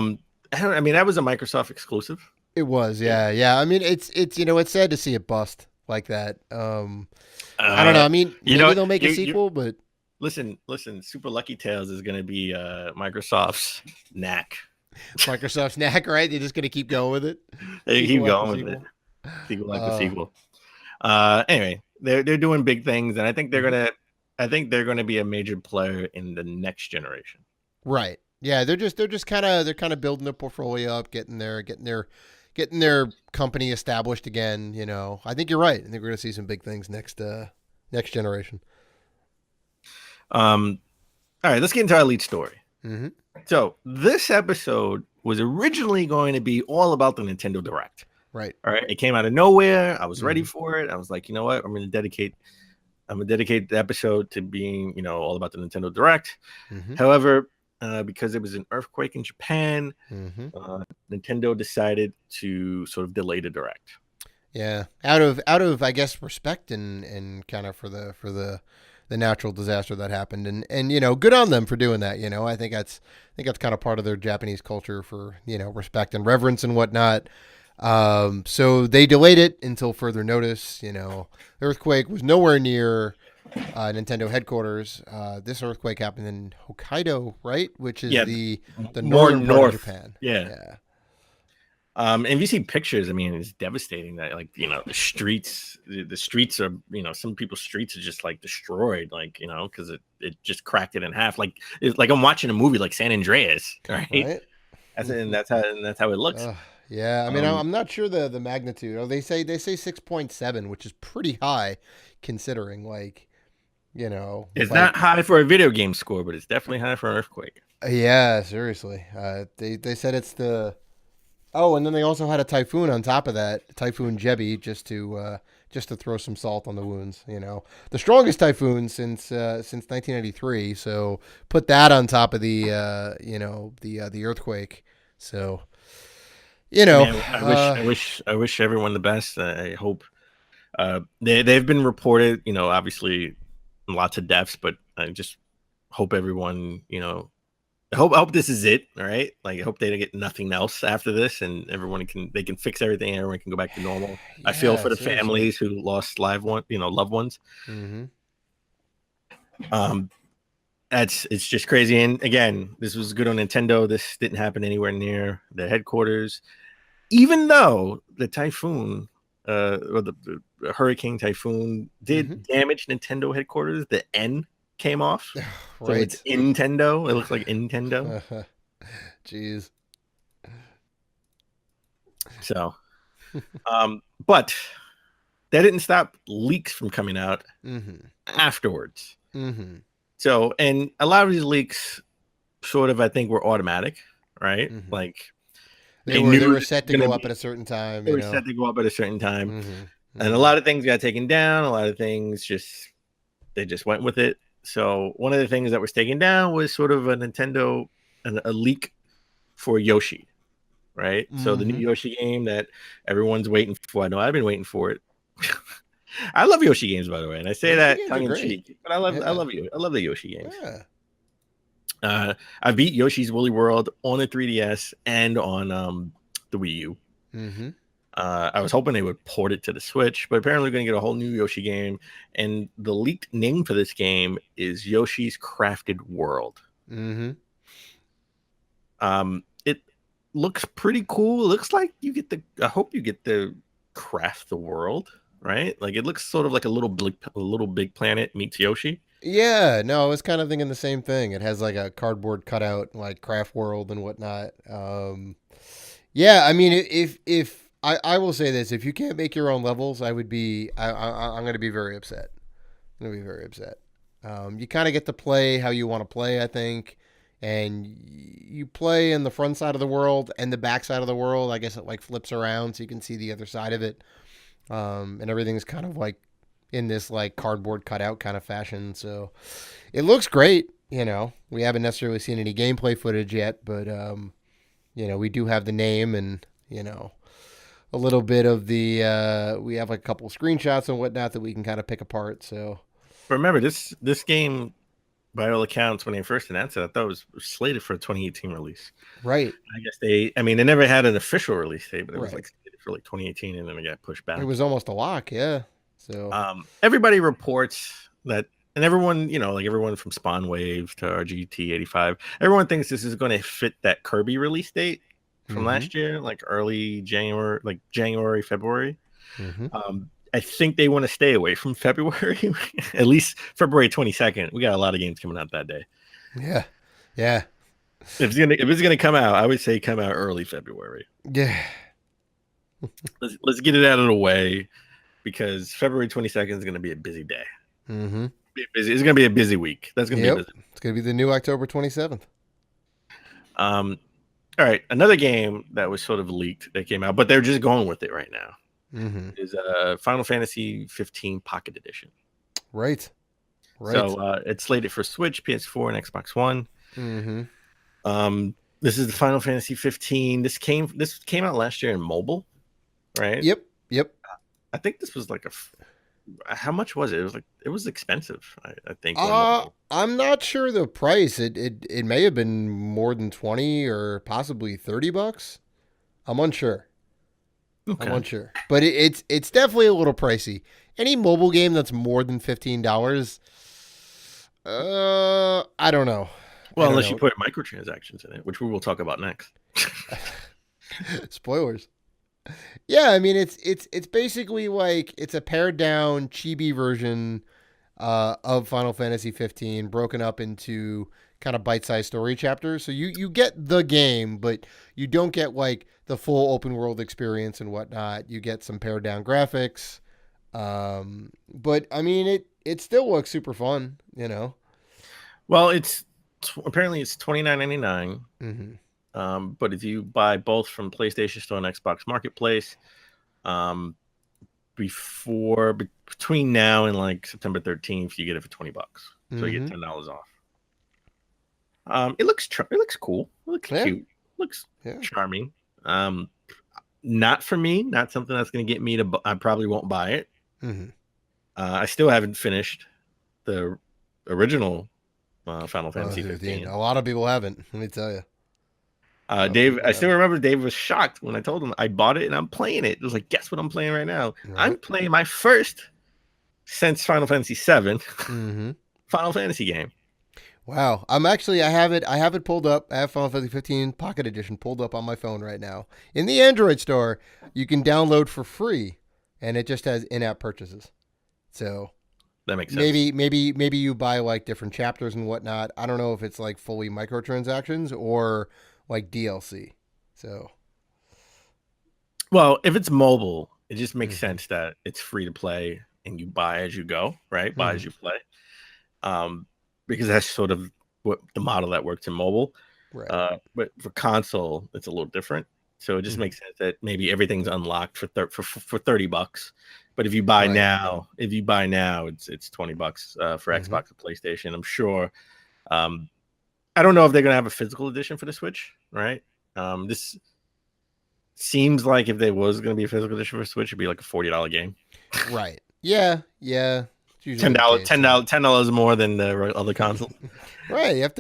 S4: mean, that was a Microsoft exclusive.
S3: It was, yeah. I mean, it's it's sad to see it bust like that. I don't know. I mean, maybe they'll make a sequel, but
S4: listen. Super Lucky Tales is going to be Microsoft's knack.
S3: Microsoft's knack, right? They're just going to keep going with it.
S4: They keep going with it. Sequel like the sequel. Anyway, they're doing big things, and I think they're gonna be a major player in the next generation.
S3: Right. Yeah, they're kind of building their portfolio up, getting their company established again. I think you're right. I think we're going to see some big things next generation.
S4: All right, let's get into our lead story. So this episode was originally going to be all about the Nintendo Direct.
S3: Right.
S4: All right. It came out of nowhere. I was ready for it. I was like, you know what? I'm going to dedicate I'm gonna dedicate the episode to being, all about the Nintendo Direct.
S3: Mm-hmm.
S4: However, because there was an earthquake in Japan,
S3: Mm-hmm.
S4: Nintendo decided to sort of delay the Direct.
S3: Yeah, out of I guess respect and kind of for the natural disaster that happened, and good on them for doing that. I think that's kind of part of their Japanese culture for respect and reverence and whatnot. So they delayed it until further notice. The earthquake was nowhere near Nintendo headquarters. This earthquake happened in Hokkaido, right, which is the
S4: more
S3: northern part
S4: north
S3: of Japan.
S4: Yeah. And if you see pictures, I mean, it's devastating that the streets are, some people's streets are just like destroyed, because it just cracked it in half. It's like I'm watching a movie like San Andreas, right? That's how it looks.
S3: Yeah, I mean, I'm not sure the magnitude. Oh, they say 6.7, which is pretty high, considering
S4: it's not high for a video game score, but it's definitely high for an earthquake.
S3: Yeah, seriously. They said it's the. Oh, and then they also had a typhoon on top of that, Typhoon Jebi, just to throw some salt on the wounds. The strongest typhoon since 1993. So put that on top of the the earthquake. So
S4: Man, I wish everyone the best. I hope they've been reported. Obviously lots of deaths, but I just hope everyone I hope this is it. All right. I hope they get nothing else after this, and they can fix everything. And everyone can go back to normal. Yeah, I feel for the families who lost loved ones.
S3: Mm-hmm.
S4: It's just crazy. And again, this was good on Nintendo. This didn't happen anywhere near the headquarters, even though the typhoon, or the hurricane typhoon did damage Nintendo headquarters. The N came off.
S3: Right.
S4: So it's Nintendo. It looks like Nintendo.
S3: Jeez.
S4: So, but that didn't stop leaks from coming out afterwards.
S3: Mm-hmm.
S4: So, and a lot of these leaks sort of, I think, were automatic, right?
S3: Mm-hmm.
S4: They
S3: were set to go up at a certain time.
S4: They were set to go up at a certain time.
S3: Mm-hmm.
S4: And a lot of things got taken down. A lot of things they just went with it. So one of the things that was taken down was sort of a Nintendo, a leak for Yoshi, right? Mm-hmm. So the new Yoshi game that everyone's waiting for. I know I've been waiting for it. I love Yoshi games, by the way, and I say that tongue in cheek. But I love the Yoshi games.
S3: Yeah.
S4: I beat Yoshi's Woolly World on the 3DS and on the Wii U.
S3: Mm-hmm.
S4: I was hoping they would port it to the Switch, but apparently we're going to get a whole new Yoshi game. And the leaked name for this game is Yoshi's Crafted World.
S3: Mm-hmm.
S4: It looks pretty cool. It looks like I hope you get to craft the world, right? It looks sort of like a little big planet meets Yoshi.
S3: Yeah, no, I was kind of thinking the same thing. It has a cardboard cutout, craft world and whatnot. Yeah, I mean, if I will say this, if you can't make your own levels, I'm going to be very upset. I'm going to be very upset. You kind of get to play how you want to play, I think, and you play in the front side of the world and the back side of the world. I guess it flips around so you can see the other side of it, and everything's kind of in this cardboard cutout kind of fashion. So it looks great. We haven't necessarily seen any gameplay footage yet, but we do have the name and a little bit of the we have a couple of screenshots and whatnot that we can kind of pick apart. So
S4: remember this game, by all accounts, when they first announced it, I thought it was slated for a 2018 release.
S3: Right.
S4: I guess they never had an official release date, but it was slated for 2018, and then it got pushed back.
S3: It was almost a lock, yeah. So
S4: everybody reports that, and everyone, everyone from Spawn Wave to RGT85, everyone thinks this is going to fit that Kirby release date from last year, early January, January, February. I think they want to stay away from February, at least February 22nd. We got a lot of games coming out that day.
S3: Yeah. Yeah.
S4: If it's gonna come out, I would say come out early February.
S3: Yeah.
S4: Let's get it out of the way, because February 22nd is gonna be a busy day.
S3: Mm-hmm.
S4: It's gonna be a busy week. That's gonna be busy.
S3: It's gonna be the new October 27th.
S4: All right, another game that was sort of leaked that came out, but they're just going with it right now.
S3: Mm-hmm.
S4: Is Final Fantasy 15 Pocket Edition.
S3: Right. Right.
S4: So it's slated for Switch, PS4, and Xbox One.
S3: Mm-hmm.
S4: This is the Final Fantasy 15. This came out last year in mobile, right?
S3: Yep. Yep.
S4: I think this was like how much was it? It was expensive. I think. On mobile.
S3: I'm not sure the price. It may have been more than 20 or possibly $30. I'm unsure.
S4: Okay.
S3: I'm unsure. But it's definitely a little pricey. Any mobile game that's more than $15, I don't know.
S4: Well, unless you put microtransactions in it, which we will talk about next.
S3: Spoilers. Yeah, I mean it's basically like it's a pared down chibi version of Final Fantasy 15 broken up into kind of bite-sized story chapters. So you get the game, but you don't get like the full open world experience and whatnot. You get some pared down graphics. But I mean it still looks super fun, you know.
S4: Well, apparently it's $29.99.
S3: Mm-hmm.
S4: But if you buy both from PlayStation Store and Xbox Marketplace, between now and like September 13th, you get it for $20. So you get $10 off. It looks cool. It looks cute. It looks charming. Not for me. Not something that's going to get me to. I probably won't buy it.
S3: Mm-hmm.
S4: I still haven't finished the original Final Fantasy 15.
S3: A lot of people haven't. Let me tell you.
S4: Dave, I still remember Dave was shocked when I told him I bought it and I'm playing it. It was like, guess what I'm playing right now? Right. I'm playing my first since Final Fantasy 7 Final Fantasy game.
S3: Wow. I have it pulled up. I have Final Fantasy 15 Pocket Edition pulled up on my phone right now. In the Android store, you can download for free, and it just has in-app purchases. So
S4: that makes sense.
S3: Maybe you buy like different chapters and whatnot. I don't know if it's like fully microtransactions or like DLC. So,
S4: well, if it's mobile, it just makes sense that it's free to play and you buy as you go, right? Buy as you play. Because that's sort of what the model that works in mobile.
S3: Right.
S4: But for console, it's a little different. So it just makes sense that maybe everything's unlocked for $30. But if you buy now, it's $20 for Xbox and PlayStation. I'm sure. I don't know if they're gonna have a physical edition for the Switch, right? This seems like if there was gonna be a physical edition for Switch, it'd be like a $40 game.
S3: Right. Yeah. Yeah.
S4: $10 more than the other console.
S3: Right. You have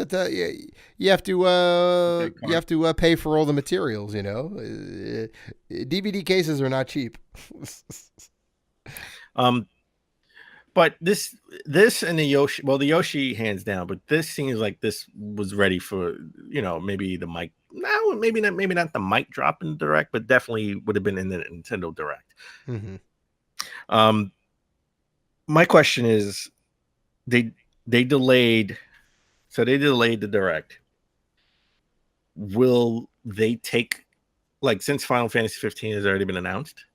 S3: to pay for all the materials. You know, DVD cases are not cheap.
S4: But this and the Yoshi, well, the Yoshi hands down, but this seems like this was ready for, maybe the mic. No, maybe not the mic drop in the Direct, but definitely would have been in the Nintendo Direct. My question is, they delayed the Direct. Will they take, like, since Final Fantasy 15 has already been announced,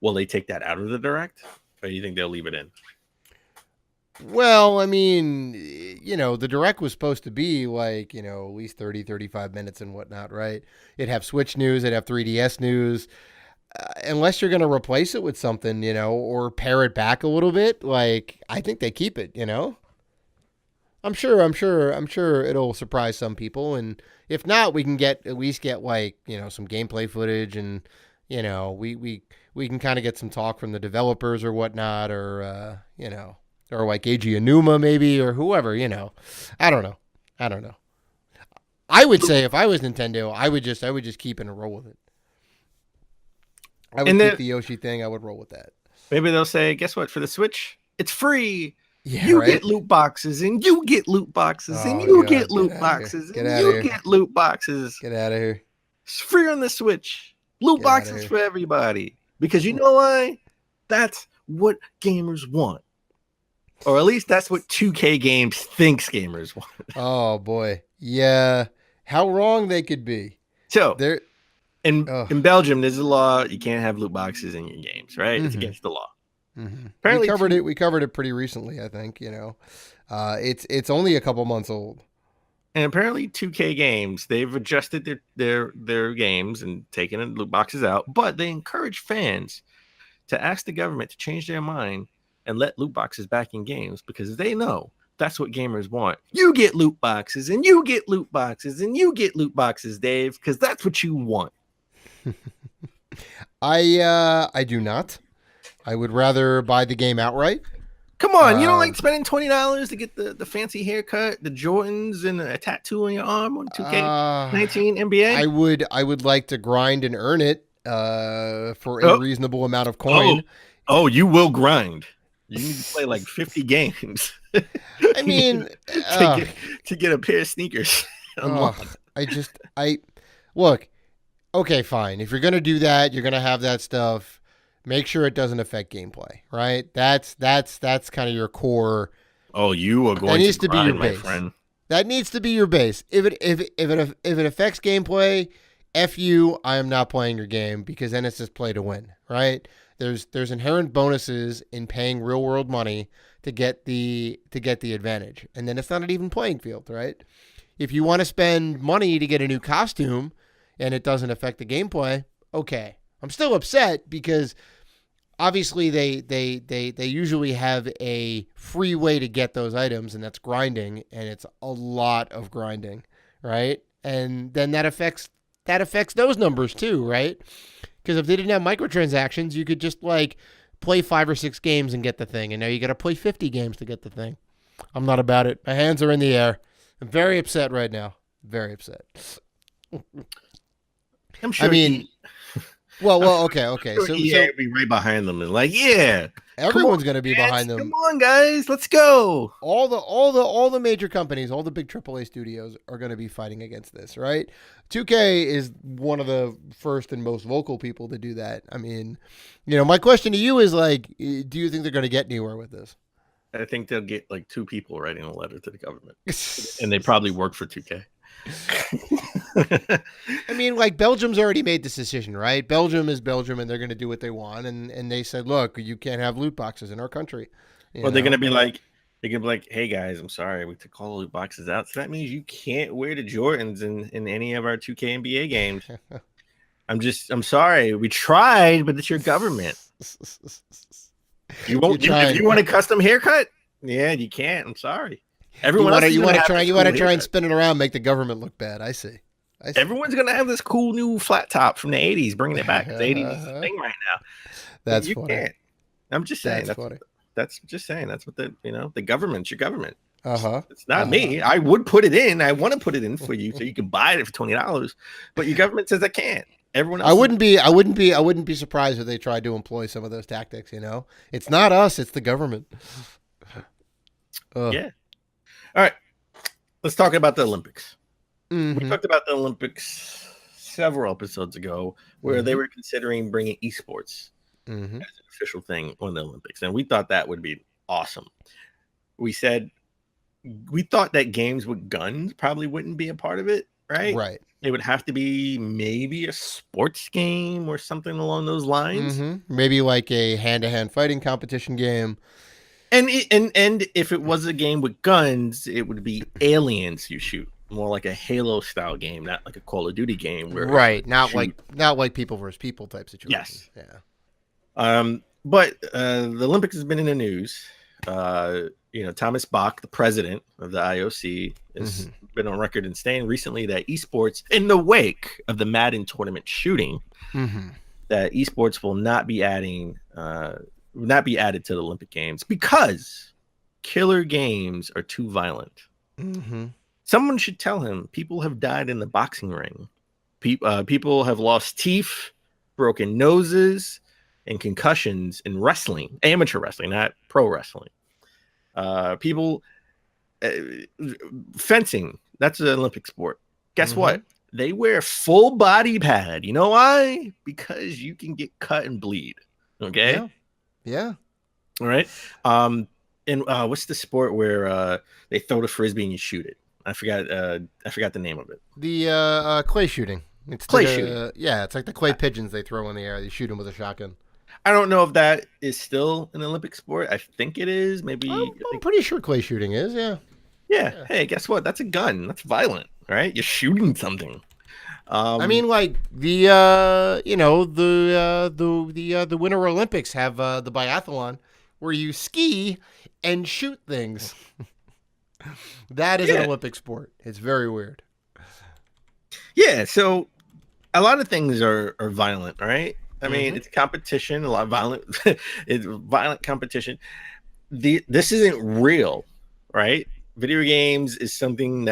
S4: will they take that out of the Direct, or do you think they'll leave it in?
S3: Well, I mean, the Direct was supposed to be like, at least 30, 35 minutes and whatnot, right? It'd have Switch news, it'd have 3DS news. Unless you're going to replace it with something, or pare it back a little bit, like, I think they keep it, I'm sure it'll surprise some people. And if not, we can at least get like, some gameplay footage and, we can kind of get some talk from the developers or whatnot, or, or like Eiji Aonuma maybe, or whoever, I don't know. I would say if I was Nintendo, I would just keep it and roll with it. I would keep the Yoshi thing. I would roll with that.
S4: Maybe they'll say, guess what? For the Switch, it's free.
S3: Yeah,
S4: you get loot boxes, and you get loot boxes, and you get loot boxes, and you get loot boxes.
S3: Get out of here.
S4: It's free on the Switch. Loot boxes for everybody. Because you know why? That's what gamers want. Or at least that's what 2K Games thinks gamers want.
S3: Oh, boy. Yeah. How wrong they could be.
S4: So, in Belgium, there's a law. You can't have loot boxes in your games, right? It's against the law.
S3: Apparently, we covered it pretty recently, I think. It's only a couple months old.
S4: And apparently 2K Games, they've adjusted their games and taken the loot boxes out, but they encourage fans to ask the government to change their mind and let loot boxes back in games because they know that's what gamers want. You get loot boxes, and you get loot boxes, and you get loot boxes, Dave, because that's what you want.
S3: I do not. I would rather buy the game outright.
S4: Come on, you don't like spending $20 to get the fancy haircut, the Jordans, and a tattoo on your arm on 2K19 NBA?
S3: I would like to grind and earn it for a reasonable amount of coin.
S4: Oh, you will grind. You need to play like 50 games.
S3: I mean,
S4: to get a pair of sneakers.
S3: Look. Okay, fine. If you're gonna do that, you're gonna have that stuff. Make sure it doesn't affect gameplay, right? That's kind of your core.
S4: Oh, you are going. That needs to be your base. Friend.
S3: That needs to be your base. If it affects gameplay, F you. I am not playing your game because then it's just play to win, right? There's inherent bonuses in paying real world money to get the advantage, and then it's not an even playing field, right? If you want to spend money to get a new costume and it doesn't affect the gameplay, okay. I'm still upset because obviously they usually have a free way to get those items, and that's grinding, and it's a lot of grinding, right? And then that affects those numbers too, right? Because if they didn't have microtransactions, you could just like play 5 or 6 games and get the thing, and now you got to play 50 games to get the thing. I'm not about it. My hands are in the air. I'm very upset right now. Very upset.
S4: I'm sure.
S3: I mean. Well, okay.
S4: So EA be right behind them and like, yeah,
S3: everyone's going to be behind them.
S4: Come on, guys, let's go.
S3: All the major companies, all the big AAA studios are going to be fighting against this, right? 2K is one of the first and most vocal people to do that. I mean, my question to you is like, do you think they're going to get anywhere with this?
S4: I think they'll get like 2 people writing a letter to the government, and they probably work for 2K.
S3: I mean, like Belgium's already made this decision, right? Belgium is Belgium, and they're going to do what they want. And they said, look, you can't have loot boxes in our country.
S4: They're going to be like, hey guys, I'm sorry, we took all the loot boxes out, so that means you can't wear the Jordans in any of our 2K NBA games. I'm sorry, we tried, but it's your government. You won't. If you want a custom haircut, yeah, you can't. I'm sorry. Everyone
S3: you want to try and spin it around, make the government look bad. I see.
S4: Everyone's gonna have this cool new flat top from the '80s, bringing it back. The '80s is the thing right now.
S3: That's you funny. Can't.
S4: I'm just saying. That's funny. That's just saying. That's what the government's your government. It's not me. I would put it in. I want to put it in for you so you can buy it for $20. But your government says I can't. Everyone else. I wouldn't be surprised if they tried to employ some of those tactics. It's not us. It's the government. Yeah. All right, let's talk about the Olympics.
S3: Mm-hmm.
S4: We talked about the Olympics several episodes ago where they were considering bringing esports as an official thing on the Olympics. And we thought that would be awesome. We thought that games with guns probably wouldn't be a part of it, right?
S3: Right.
S4: It would have to be maybe a sports game or something along those lines.
S3: Mm-hmm. Maybe like a hand-to-hand fighting competition game.
S4: And if it was a game with guns, it would be aliens you shoot, more like a Halo style game, not like a Call of Duty game.
S3: Right, not like people versus people type situation.
S4: Yes.
S3: Yeah.
S4: But the Olympics has been in the news. Thomas Bach, the president of the IOC, has been on record in saying recently that esports, in the wake of the Madden tournament shooting, that esports will not be added to the Olympic Games because killer games are too violent. Someone should tell him people have died in the boxing ring. People have lost teeth, broken noses, and concussions in wrestling, amateur wrestling, not pro wrestling. Fencing, that's an Olympic sport. Guess what? They wear full body pad. You know why? Because you can get cut and bleed. Okay.
S3: Yeah.
S4: All right. And what's the sport where they throw the frisbee and you shoot it? I forgot the name of it.
S3: The clay shooting. It's
S4: clay shooting.
S3: Yeah, it's like the clay pigeons they throw in the air. They shoot them with a shotgun.
S4: I don't know if that is still an Olympic sport. I think it is. Maybe.
S3: I'm pretty sure clay shooting is. Yeah.
S4: Yeah. Hey, guess what? That's a gun. That's violent. Right? You're shooting something.
S3: I mean, like the Winter Olympics have the biathlon, where you ski and shoot things. That is an Olympic sport. It's very weird.
S4: Yeah, so a lot of things are violent, right? I mean, it's competition, a lot of violent. It's violent competition. This isn't real, right? Video games is something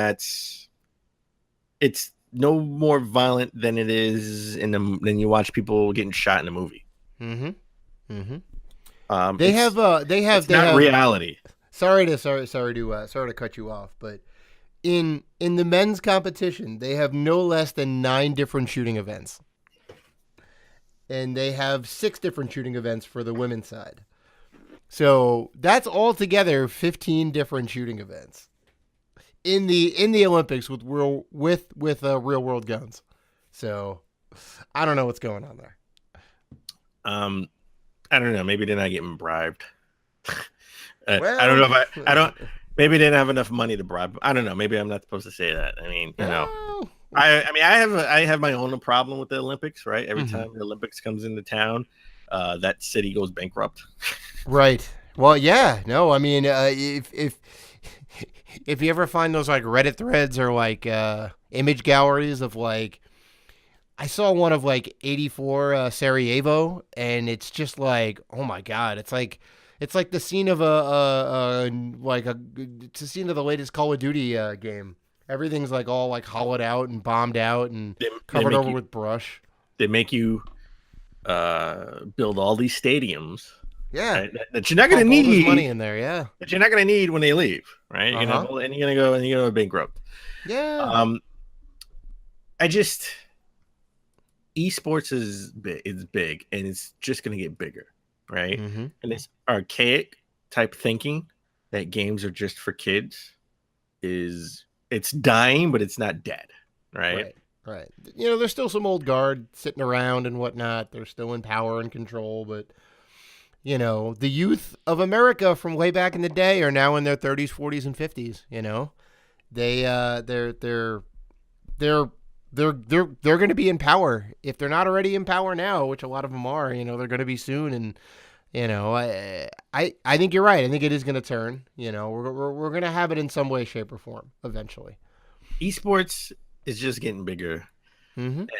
S4: it's no more violent than it is than you watch people getting shot in a movie.
S3: They have
S4: reality.
S3: Sorry to cut you off, but in the men's competition, they have no less than 9 different shooting events. And they have 6 different shooting events for the women's side. So that's altogether 15 different shooting events in the Olympics with real world guns. So I don't know what's going on there.
S4: I don't know. Maybe they're not getting bribed. I don't know if I don't. Maybe they didn't have enough money to bribe. I don't know. Maybe I'm not supposed to say that. I mean, you know, I have my own problem with the Olympics. Right, every time the Olympics comes into town, that city goes bankrupt.
S3: Right. Well, yeah. No, I mean, if you ever find those like Reddit threads or like image galleries of like, I saw one of like 84 Sarajevo, and it's just like, oh my god, it's like the scene of it's a scene of the latest Call of Duty game. Everything's like all like hollowed out and bombed out and covered over with brush.
S4: They make you build all these stadiums.
S3: Yeah,
S4: right, that you're not going to need
S3: money in there. Yeah,
S4: that you're not going to need when they leave. Right, and you're going to go bankrupt.
S3: Yeah.
S4: Esports is big, and it's just going to get bigger, right? And this archaic type thinking that games are just for kids it's dying, but it's not dead, right?
S3: Right. You know, there's still some old guard sitting around and whatnot. They're still in power and control, but you know, the youth of America from way back in the day are now in their 30s, 40s, and 50s. You know, they're going to be in power if they're not already in power now, which a lot of them are. You know, they're going to be soon, and you know, I think you're right. I think it is going to turn. You know, we're going to have it in some way, shape, or form eventually.
S4: Esports is just getting bigger, and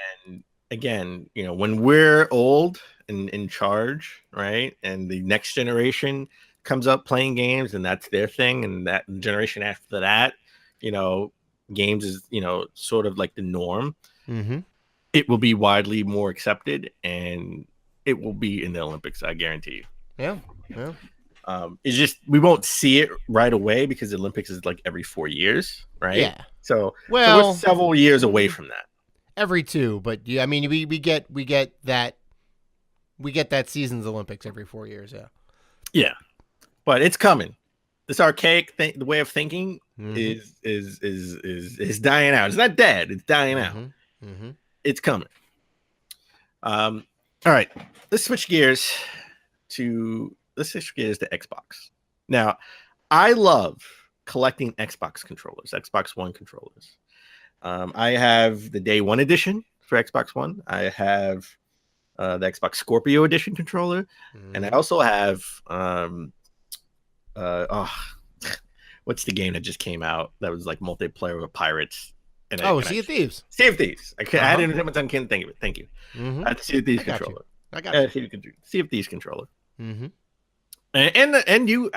S4: again, you know, when we're old and in charge, right, and the next generation comes up playing games, and that's their thing, and that generation after that, you know, games is, you know, sort of like the norm. It will be widely more accepted, and it will be in the Olympics, I guarantee you.
S3: Yeah.
S4: It's just we won't see it right away because the Olympics is like every 4 years, right?
S3: Yeah.
S4: So we're several years away from that.
S3: Every 2, but yeah, I mean, we get that season's Olympics every 4 years. Yeah.
S4: Yeah, but it's coming. This archaic the way of thinking is dying out. It's not dead. It's dying out. It's coming. All right. Let's switch gears to Xbox. Now, I love collecting Xbox controllers, Xbox One controllers. I have the Day One edition for Xbox One. I have the Xbox Scorpio edition controller, and I also have what's the game that just came out that was like multiplayer with pirates?
S3: Sea of Thieves.
S4: Sea of Thieves. I had it in my time. Can't think of it. Thank you. I had the Sea of Thieves controller.
S3: I got you.
S4: Sea of Thieves controller. And you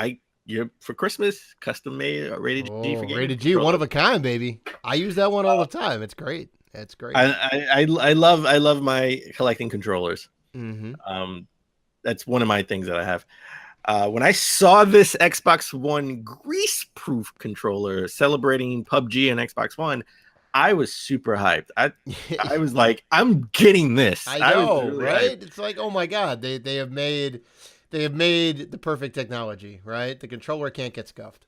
S4: for Christmas custom made rated G for gaming.
S3: Rated G, one of a kind, baby. I use that one all the time. It's great. It's great.
S4: I love my collecting controllers. That's one of my things that I have. When I saw this Xbox One grease-proof controller celebrating PUBG and Xbox One, I was super hyped. I was like, I'm getting this.
S3: I know, really right? Hyped. It's like, oh my god, they have made the perfect technology, right? The controller can't get scuffed.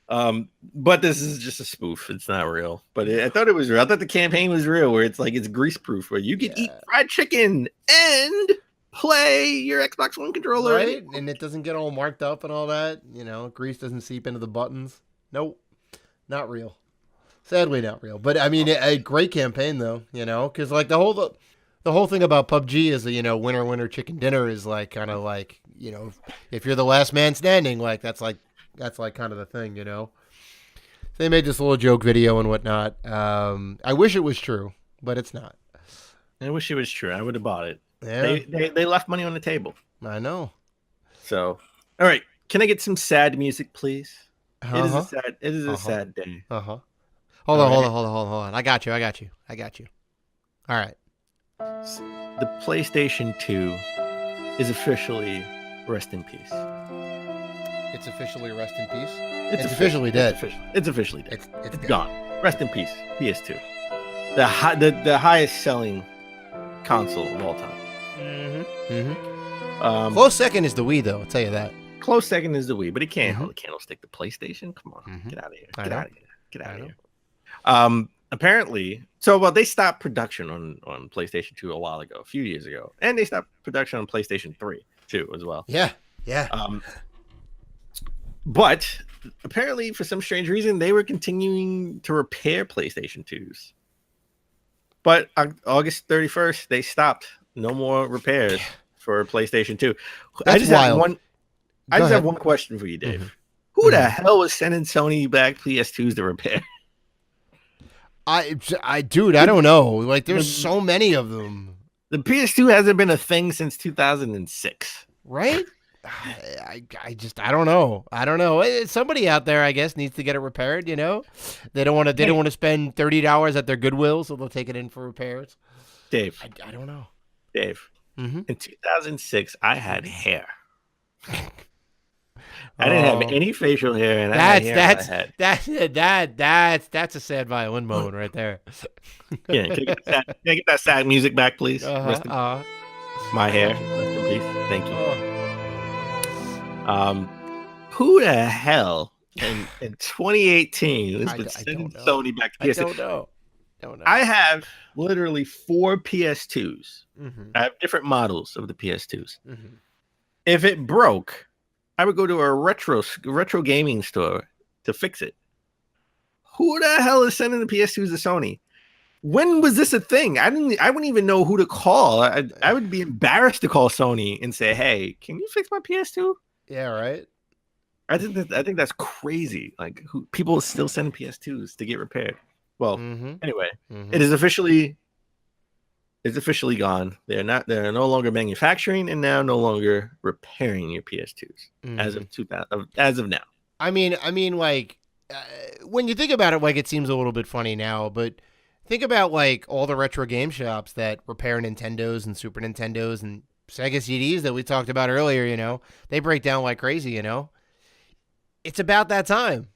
S4: But this is just a spoof. It's not real. But I thought it was real. I thought the campaign was real, where it's like it's grease-proof, where you can eat fried chicken and play your Xbox One controller,
S3: right? And it doesn't get all marked up and all that. You know, grease doesn't seep into the buttons. Nope, not real. Sadly, not real. But I mean, a great campaign though. You know, because like the the whole thing about PUBG is that, winner, winner, chicken dinner is like kind of like, if you're the last man standing, like that's like kind of the thing, They made this little joke video and whatnot. I wish it was true, but it's not.
S4: I wish it was true. I would have bought it.
S3: Yeah.
S4: They left money on the table.
S3: I know.
S4: So, all right. Can I get some sad music, please?
S3: Uh-huh.
S4: It is a sad day.
S3: Uh-huh. Hold on. I got you. All right.
S4: The PlayStation 2 is officially rest in peace.
S3: It's officially rest in peace.
S4: It's
S3: officially dead.
S4: It's officially dead.
S3: It's dead.
S4: Gone. Rest in peace. PS2. The highest selling console of all time.
S3: Close second is the Wii, though. I'll tell you that.
S4: Close second is the Wii, but it can't hold a candlestick to PlayStation. Come on, get out of here. Get out of here. Apparently, they stopped production on PlayStation 2 a while ago, a few years ago, and they stopped production on PlayStation 3 too as well.
S3: Yeah.
S4: But apparently, for some strange reason, they were continuing to repair PlayStation 2s. But August 31st, they stopped. No more repairs for PlayStation 2.
S3: That's wild.
S4: I just have one question for you, Dave. Who the hell was sending Sony back PS2s to repair?
S3: Dude, I don't know. Like, there's so many of them.
S4: The PS2 hasn't been a thing since 2006,
S3: right? I don't know. Somebody out there, I guess, needs to get it repaired. They don't want to spend $30 at their Goodwill, so they'll take it in for repairs.
S4: Dave,
S3: I don't know.
S4: Dave, in 2006, I had hair. I didn't have any facial hair, and I had hair on my head.
S3: That's a sad violin moment right there.
S4: Yeah, can I get that sad music back, please? My hair, rest in peace. Thank you. Who the hell in 2018 was sending Sony back to PS2?
S3: Don't know.
S4: I have literally 4 PS2s. I have different models of the PS2s. If it broke, I would go to a retro gaming store to fix it. Who the hell is sending the PS2s to Sony? When was this a thing? I wouldn't even know who to call. I would be embarrassed to call Sony and say, "Hey, can you fix my PS2?"
S3: Yeah, right.
S4: I think that's crazy. Like, people still sending PS2s to get repaired. Well, anyway, it is officially gone. They're no longer manufacturing and now no longer repairing your PS2s as of now.
S3: I mean, like when you think about it, like it seems a little bit funny now, but think about like all the retro game shops that repair Nintendos and Super Nintendos and Sega CDs that we talked about earlier. They break down like crazy. It's about that time.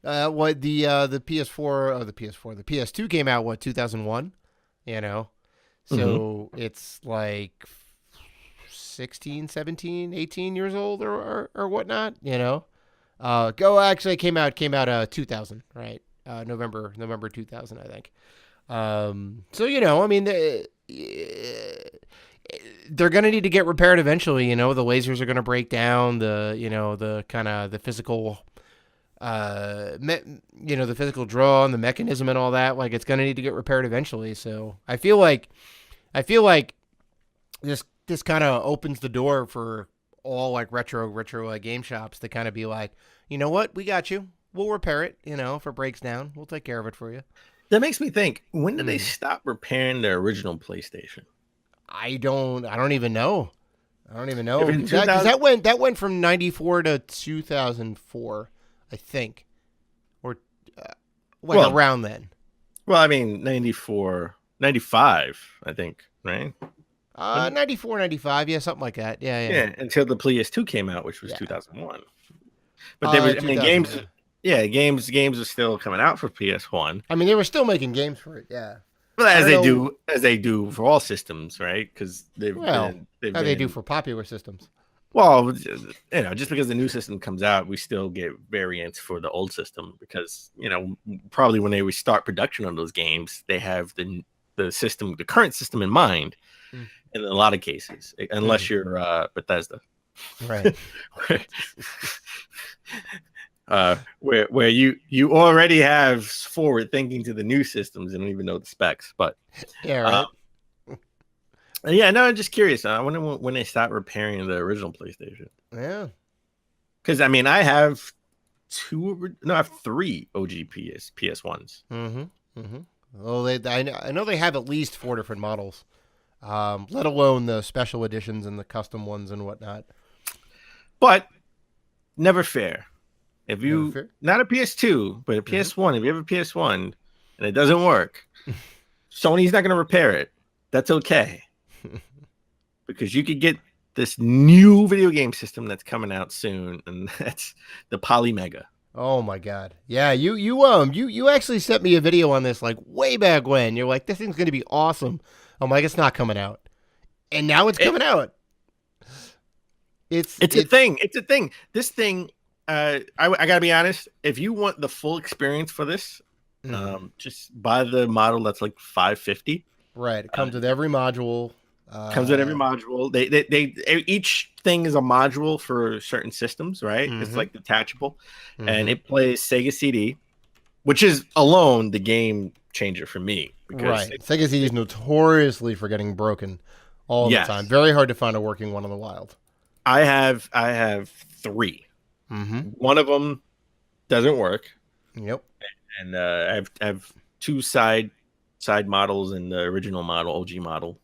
S3: What the PS4 the PS2 came out 2001. So it's like 16, 17, 18 years old or whatnot, actually came out 2000, right? November 2000, I think. They're going to need to get repaired eventually, the lasers are going to break down, the kind of the physical the physical draw and the mechanism and all that, like it's going to need to get repaired eventually. So I feel like this kind of opens the door for all like retro game shops to kind of be like, you know what, we got you. We'll repair it. If it breaks down, we'll take care of it for you.
S4: That makes me think, when did they stop repairing their original PlayStation?
S3: I don't even know. That went from 94 to 2004, I think, or around then.
S4: Well, I mean, 94, 95, I think, right?
S3: 94, 95, yeah, something like that. Yeah,
S4: until the PS2 came out, which was 2001. But there was, games. Yeah, games are still coming out for PS1.
S3: I mean, they were still making games for it, yeah.
S4: Well, as they do for all systems, right? Because they
S3: do for popular systems.
S4: Well, just because the new system comes out, we still get variants for the old system because, probably when they restart production on those games, they have the current system in mind. In a lot of cases, unless you're Bethesda,
S3: right?
S4: Where you already have forward thinking to the new systems and don't even know the specs, but
S3: yeah, right.
S4: Yeah, no, I'm just curious. I wonder when they start repairing the original PlayStation.
S3: Yeah.
S4: Because I mean, I have I have three OG PS1s.
S3: Mm-hmm. Mm-hmm. Well, I know they have at least 4 different models, let alone the special editions and the custom ones and whatnot.
S4: But never fair. If
S3: Never
S4: you
S3: fair.
S4: not a PS2, but a
S3: Mm-hmm.
S4: PS1, if you have a PS1 and it doesn't work, Sony's not going to repair it. That's okay. Because you could get this new video game system that's coming out soon, and that's the Polymega.
S3: Oh my god. Yeah, you actually sent me a video on this like way back when. You're like, this thing's gonna be awesome. I'm like, it's not coming out. And now it's coming out.
S4: It's a thing. It's a thing. This thing, I gotta be honest. If you want the full experience for this, just buy the model that's like $550.
S3: Right. It comes with every module.
S4: Comes with every module. They each thing is a module for certain systems, right? It's like detachable, and it plays Sega CD, which is alone the game changer for me.
S3: Right. Sega CD is notoriously for getting broken all the time. Very hard to find a working one in the wild.
S4: I have 3. One of them doesn't work.
S3: Yep.
S4: And I have 2 side models and the original model, OG model.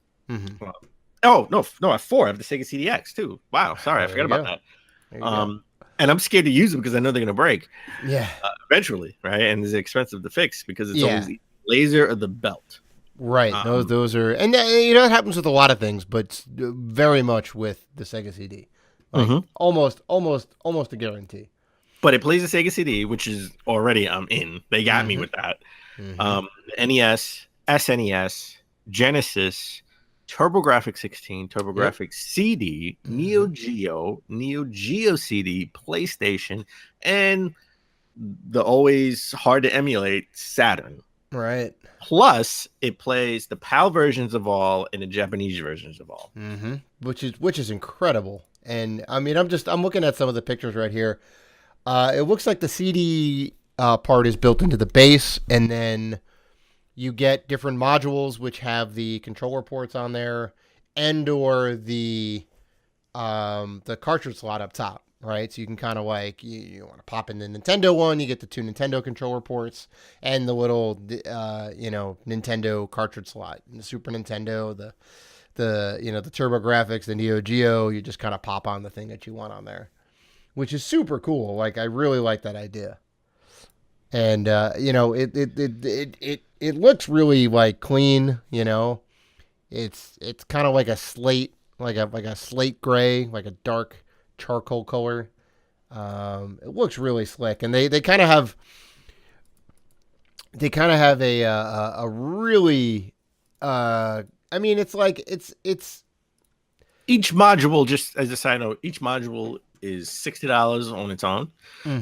S4: Oh no, I have 4. I have the Sega CDX too. Wow, sorry, I forgot about that. And I'm scared to use them because I know they're gonna break.
S3: Yeah,
S4: eventually, right? And it's expensive to fix because it's always the laser or the belt.
S3: Right. Those are, and it happens with a lot of things, but very much with the Sega CD. Like almost a guarantee.
S4: But it plays a Sega CD, which is already I'm in. They got me with that. NES, SNES, Genesis, TurboGrafx 16, TurboGrafx CD, Neo Geo CD, PlayStation, and the always hard to emulate Saturn.
S3: Right.
S4: Plus, it plays the PAL versions of all and the Japanese versions of all.
S3: Which is incredible. And I mean, I'm looking at some of the pictures right here. It looks like the CD part is built into the base, and then you get different modules which have the controller ports on there, and or the cartridge slot up top, right? So you can kind of like you want to pop in the Nintendo one, you get the 2 Nintendo controller ports and the little Nintendo cartridge slot. And the Super Nintendo, the TurboGrafx, the Neo Geo, you just kind of pop on the thing that you want on there, which is super cool. Like, I really like that idea. And it looks really like clean, It's kind of like a slate, like a slate gray, like a dark charcoal color. It looks really slick, and they kind of have a really I mean, it's like it's
S4: each module, just as a side note, each module is $60 on its own.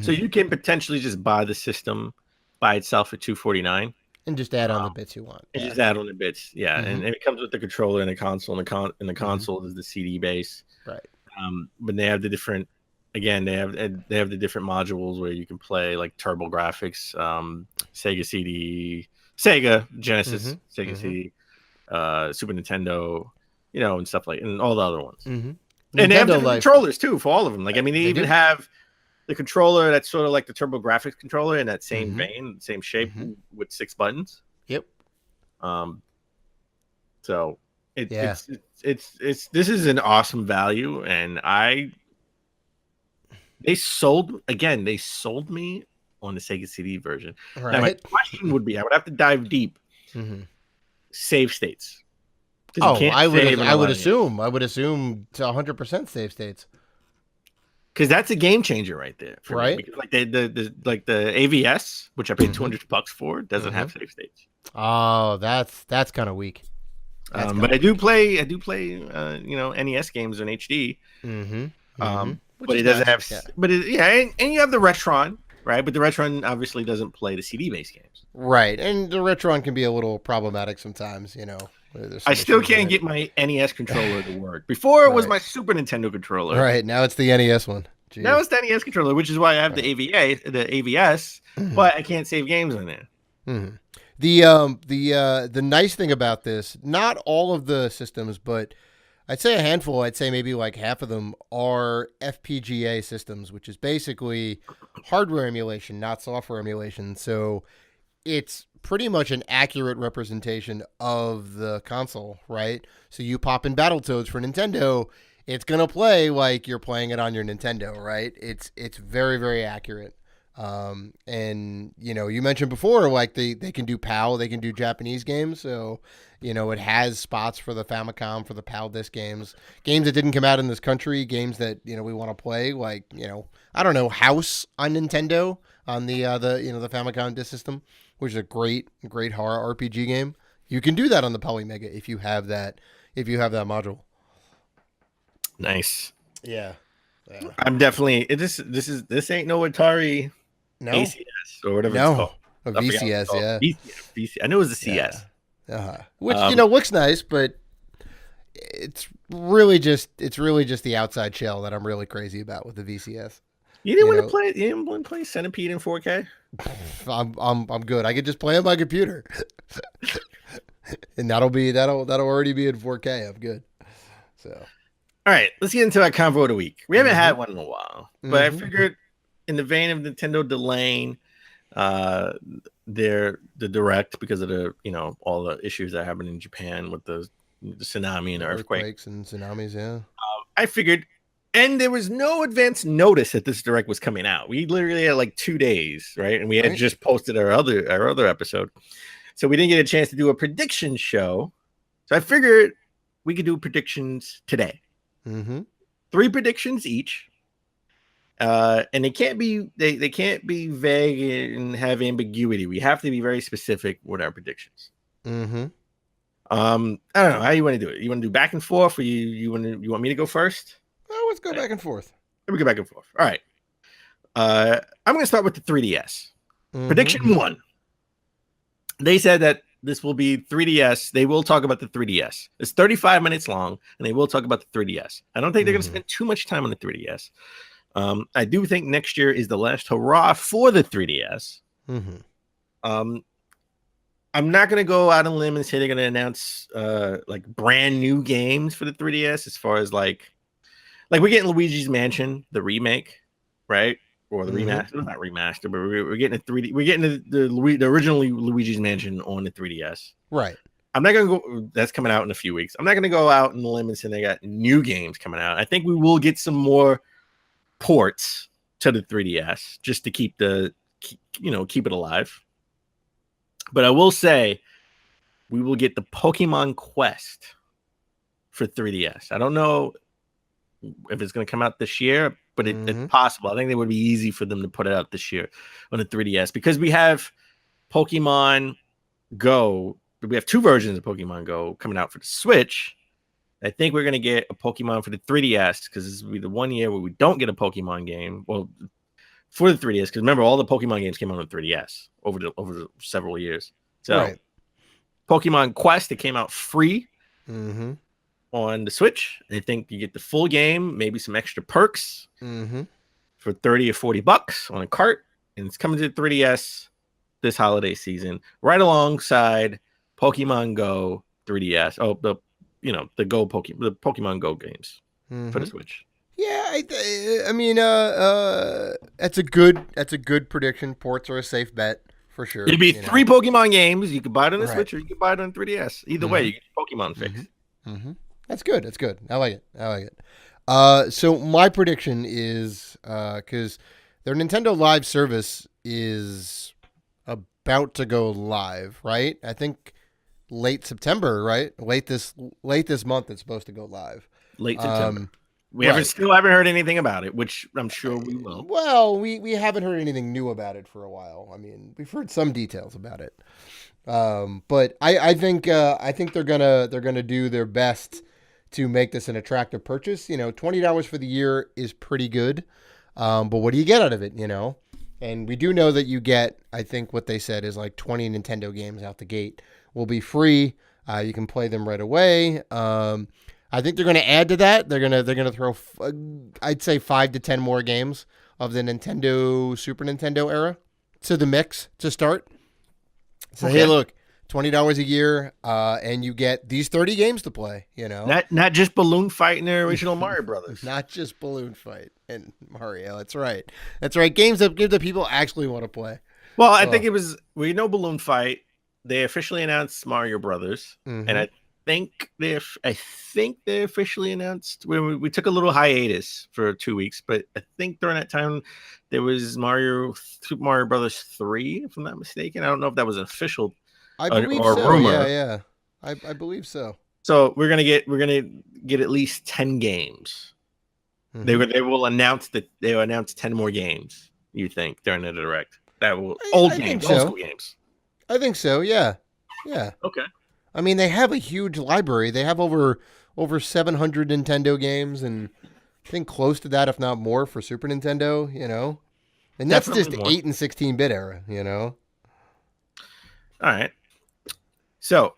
S4: So you can potentially just buy the system by itself for $249
S3: and just add on the bits you want.
S4: And just add on the bits, and it comes with the controller and the console. And the console is the CD base,
S3: right?
S4: But they have the different. Again, they have the different modules where you can play like TurboGrafx, Sega CD, Sega Genesis, Sega CD, Super Nintendo, and stuff and all the other ones. And they have the controllers too for all of them. Like, I mean, they even have the controller that's sort of like the TurboGrafx controller in that same vein, same shape with 6 buttons.
S3: Yep.
S4: So it's this is an awesome value, and they sold me on the Sega CD version.
S3: Right.
S4: Now, my question would be, I would have to dive deep. Save states.
S3: Oh, I would assume to 100% save states.
S4: Because that's a game changer right there,
S3: right?
S4: Me. Because like the AVS, which I paid $200 for, doesn't have save states.
S3: Oh, that's kind of weak.
S4: But I do play NES games in HD. But it doesn't have. But and you have the Retron, right? But the Retron obviously doesn't play the CD-based games,
S3: right? And the Retron can be a little problematic sometimes,
S4: I still can't get my NES controller to work. Before it was my Super Nintendo controller.
S3: Right, now it's the NES one. Jeez.
S4: Now it's the NES controller, which is why I have the AVS, but I can't save games on there.
S3: The nice thing about this, not all of the systems, but I'd say a handful. I'd say maybe like half of them are FPGA systems, which is basically hardware emulation, not software emulation. So it's pretty much an accurate representation of the console, right? So you pop in Battletoads for Nintendo, it's gonna play like you're playing it on your Nintendo, right? It's very, very accurate. And you mentioned before, like they can do PAL, they can do Japanese games, so it has spots for the Famicom, for the PAL disc games that didn't come out in this country, games that we want to play, like I don't know, House on Nintendo on the Famicom disc system, which is a great horror RPG game. You can do that on the Polymega if you have that module.
S4: Nice.
S3: Yeah.
S4: I'm definitely this ain't no Atari ACS or whatever it's called.
S3: A VCS, yeah.
S4: VCS. I knew it was a CS.
S3: Yeah. Which looks nice, but it's really just the outside shell that I'm really crazy about with the VCS.
S4: You didn't want to play. You didn't want to play Centipede in 4K.
S3: I'm good. I could just play on my computer, and that'll already be in 4K. I'm good. So,
S4: all right, let's get into our convo of the week. We haven't had one in a while, but I figured, in the vein of Nintendo delaying the direct because of the all the issues that happened in Japan with the tsunami and
S3: earthquakes and tsunamis. Yeah,
S4: I figured. And there was no advance notice that this direct was coming out. We literally had like 2 days, right? And we had just posted our other episode. So we didn't get a chance to do a prediction show. So I figured we could do predictions today. 3 predictions each. And they can't be vague and have ambiguity. We have to be very specific with our predictions. I don't know how you want to do it. You want to do back and forth, or you want me to go first?
S3: Let's go back and forth.
S4: Let me go back and forth. All right. I'm going to start with the 3DS. Prediction 1. They said that this will be 3DS. They will talk about the 3DS. It's 35 minutes long, and they will talk about the 3DS. I don't think they're going to spend too much time on the 3DS. I do think next year is the last hurrah for the 3DS. I'm not going to go out on a limb and say they're going to announce like brand new games for the 3DS as far as like we're getting Luigi's Mansion, the remake, right? Or the remaster, not remaster, but we're getting a 3D. We're getting the original Luigi's Mansion on the 3DS,
S3: right?
S4: I'm not gonna go. That's coming out in a few weeks. I'm not gonna go out on the limb and say they got new games coming out. I think we will get some more ports to the 3DS just to keep it alive. But I will say we will get the Pokemon Quest for 3DS. I don't know if it's going to come out this year, but it's possible. I think it would be easy for them to put it out this year on the 3DS because we have Pokemon Go. We have 2 versions of Pokemon Go coming out for the Switch. I think we're going to get a Pokemon for the 3DS because this will be the 1 year where we don't get a Pokemon game. Well, for the 3DS, because remember, all the Pokemon games came out on the 3DS over the several years. So, Pokemon Quest, it came out free. On the Switch. I think you get the full game, maybe some extra perks for $30 or $40 on a cart, and it's coming to the 3DS this holiday season, right alongside Pokemon Go 3DS. Oh, the Pokemon Go games for the Switch.
S3: Yeah, I mean, that's a good prediction. Ports are a safe bet for sure.
S4: It'd be 3 Pokemon games. You could buy it on the Switch or you could buy it on 3DS. Either way, you get Pokemon fix.
S3: That's good. That's good. I like it. So my prediction is because their Nintendo Live service is about to go live, right? I think late September, right? Late this month, it's supposed to go live.
S4: Late September. We still haven't heard anything about it, which I'm sure we will.
S3: Well, we haven't heard anything new about it for a while. I mean, we've heard some details about it, but I think they're gonna do their best to make this an attractive purchase. $20 for the year is pretty good, but what do you get out of it? And we do know that you get, I think what they said is like 20 Nintendo games out the gate will be free. You can play them right away. I think they're going to add to that. They're going to throw, I'd say 5 to 10 more games of the Nintendo Super Nintendo era to the mix to start. So hey, look, $20 a year, and you get these 30 games to play. You know,
S4: Not just Balloon Fight and the original Mario Brothers.
S3: not just Balloon Fight and Mario. That's right. That's right. Games that people actually want to play.
S4: Well, I think it was Balloon Fight. They officially announced Mario Brothers, and I think they officially announced. We took a little hiatus for 2 weeks, but I think during that time there was Super Mario Brothers 3, if I'm not mistaken. I don't know if that was an official.
S3: I believe
S4: or
S3: so.
S4: rumor.
S3: Yeah. I believe so.
S4: So we're gonna get at least 10 games.
S3: Mm-hmm.
S4: They will announce 10 more games. You think during the direct that will
S3: old
S4: school games.
S3: I think so. Yeah.
S4: Okay.
S3: I mean, they have a huge library. They have over 700 Nintendo games, and I think close to that, if not more, for Super Nintendo. You know, and that's
S4: Definitely
S3: just
S4: more.
S3: 8 and 16-bit era. You know.
S4: All right. So,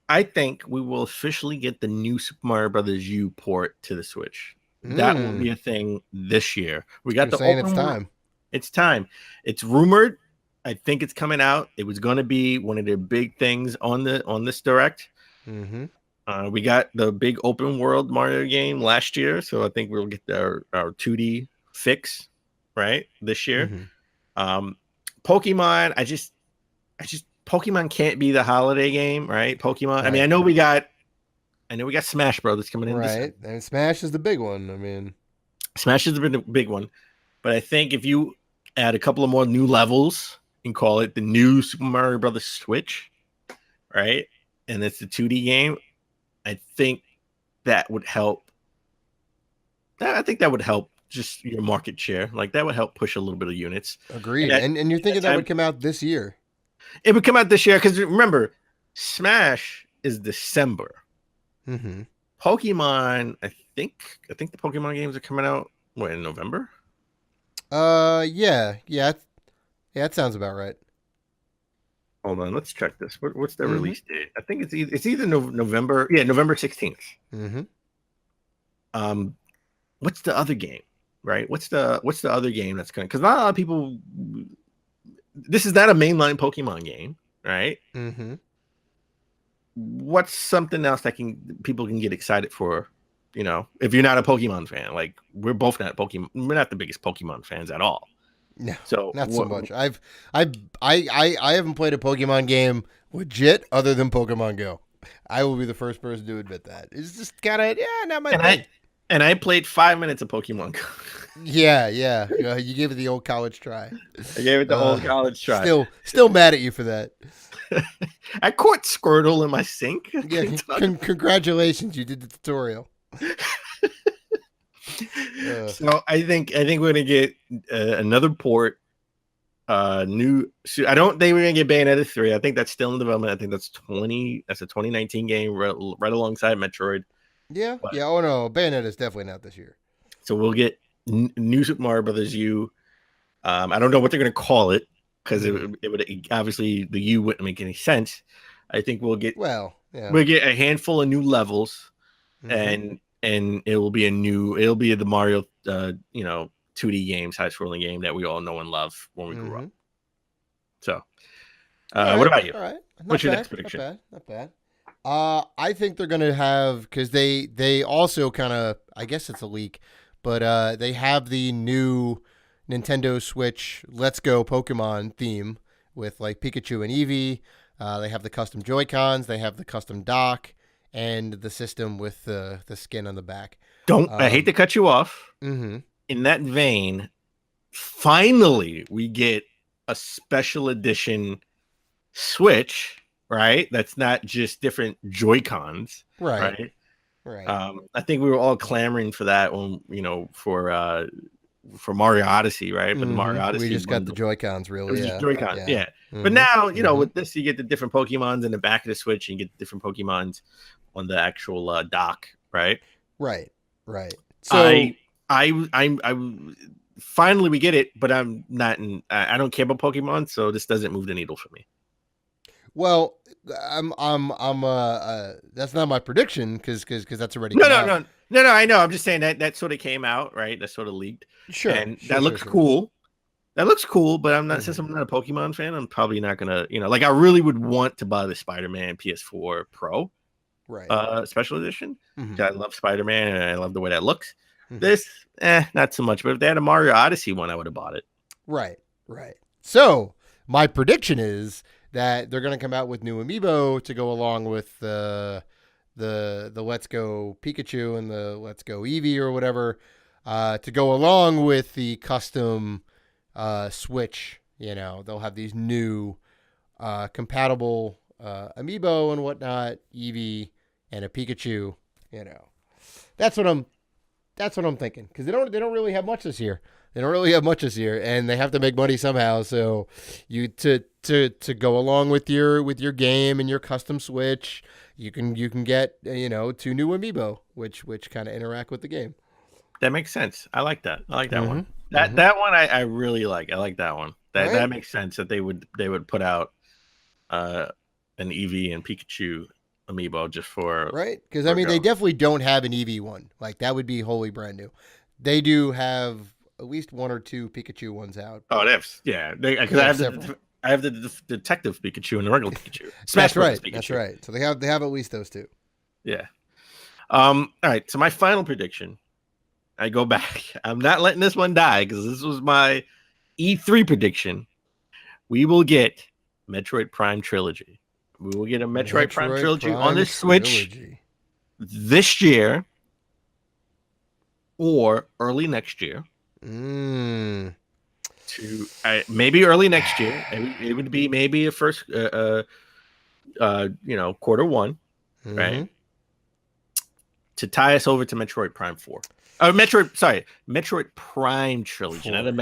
S4: I think we will officially get the new Super Mario Brothers U port to the Switch. That will be a thing this year. We got
S3: it's time.
S4: It's time. It's rumored. I think it's coming out. It was going to be one of the big things on this direct.
S3: Mm-hmm.
S4: We got the big open world Mario game last year, so I think we'll get our 2D fix right this year.
S3: Mm-hmm.
S4: Pokemon, I just Pokemon can't be the holiday game, right? Pokemon.
S3: Right.
S4: I mean, I know we got Smash Brothers coming in,
S3: right? And Smash is the big one. I mean,
S4: Smash is the big one, but I think if you add a couple of more new levels and call it the new Super Mario Brothers Switch, right? And it's a 2D game. I think that would help. I think that would help just your market share. Like that would help push a little bit of units.
S3: Agreed. And you're thinking that would come out this year?
S4: It would come out this year because remember, Smash is December.
S3: Mm-hmm.
S4: Pokemon, I think the Pokemon games are coming out in November.
S3: Yeah, that sounds about right.
S4: Hold on, let's check this. What's the release date? I think it's either November. Yeah, November 16th.
S3: Mm-hmm.
S4: What's the other game? Right? What's the other game that's going? Because not a lot of people. This is not a mainline Pokemon game, right?
S3: Mm-hmm.
S4: What's something else that people can get excited for? You know, if you're not a Pokemon fan, like we're both not Pokemon. We're not the biggest Pokemon fans at all.
S3: No,
S4: so
S3: not so much. I haven't played a Pokemon game legit other than Pokemon Go. I will be the first person to admit that. It's just kind of not my thing.
S4: And I played 5 minutes of Pokemon Go.
S3: Yeah. You gave it the old college try.
S4: I gave it the old college try.
S3: Still mad at you for that.
S4: I caught Squirtle in my sink.
S3: Yeah, congratulations, you did the tutorial.
S4: So I think we're gonna get another port. New. I don't think we're gonna get Bayonetta 3. I think that's still in development. I think that's a 2019 game right alongside Metroid.
S3: Yeah. Oh no, Bayonetta is definitely not this year.
S4: So we'll get new Super Mario Brothers U. I don't know what they're gonna call it because it would obviously the U wouldn't make any sense. I think we'll get we'll get a handful of new levels, and it'll be the Mario 2D game, side-scrolling game that we all know and love when we grew up. So, what about you?
S3: All right.
S4: What's your next prediction?
S3: Not bad. I think they're gonna have, because they also kind of, I guess it's a leak, but they have the new Nintendo Switch Let's Go Pokemon theme with like Pikachu and Eevee. They have the custom Joy-Cons, they have the custom dock, and the system with the skin on the back.
S4: I hate to cut you off.
S3: Mm-hmm.
S4: In that vein, finally we get a special edition Switch, right? That's not just different Joy-Cons, right? I think we were all clamoring for that when for Mario Odyssey, right? But Mario Odyssey,
S3: we just got the Joy-Cons, really.
S4: Yeah. Joy-Cons, yeah. But now, with this, you get the different Pokemons in the back of the Switch, and you get the different Pokemons on the actual dock, right?
S3: Right. So
S4: I finally we get it, but I'm not. I don't care about Pokemon, so this doesn't move the needle for me.
S3: Well, I'm that's not my prediction because that's already
S4: no. I know. I'm just saying that sort of came out, right? That sort of leaked.
S3: Sure.
S4: That looks cool. That looks cool, but I'm not since I'm not a Pokemon fan, I'm probably not gonna, like I really would want to buy the Spider-Man PS4 Pro
S3: Right.
S4: special edition.
S3: Mhm.
S4: 'Cause I love Spider-Man and I love the way that looks.
S3: Mhm.
S4: This, not so much. But if they had a Mario Odyssey one, I would have bought it.
S3: Right. So my prediction is that they're going to come out with new amiibo to go along with the Let's Go Pikachu and the Let's Go Eevee or whatever, to go along with the custom Switch. They'll have these new compatible amiibo and whatnot, Eevee and a Pikachu. That's what I'm thinking, because they don't really have much this year. And they have to make money somehow. So you to go along with your game and your custom Switch, you can get 2 new amiibo, which kind of interact with the game.
S4: That makes sense. I like that. I like that one.
S3: Mm-hmm.
S4: That one I really like. I like that one. That
S3: Right.
S4: makes sense that they would put out an Eevee and Pikachu amiibo just for
S3: Right, because they definitely don't have an Eevee one. Like, that would be wholly brand new. They do have at least 1 or 2 Pikachu ones out.
S4: Oh, because I have the detective Pikachu and the regular Pikachu.
S3: That's right.
S4: Pikachu.
S3: That's right. So they have at least those 2.
S4: Yeah. All right. So my final prediction, I go back. I'm not letting this one die because this was my E3 prediction. We will get Metroid Prime Trilogy. We will get a Metroid Prime Trilogy on the Switch this year or early next year. Maybe early next year. It would be maybe a first, quarter 1, right? To tie us over to Metroid Prime 4. Metroid Prime Trilogy, not a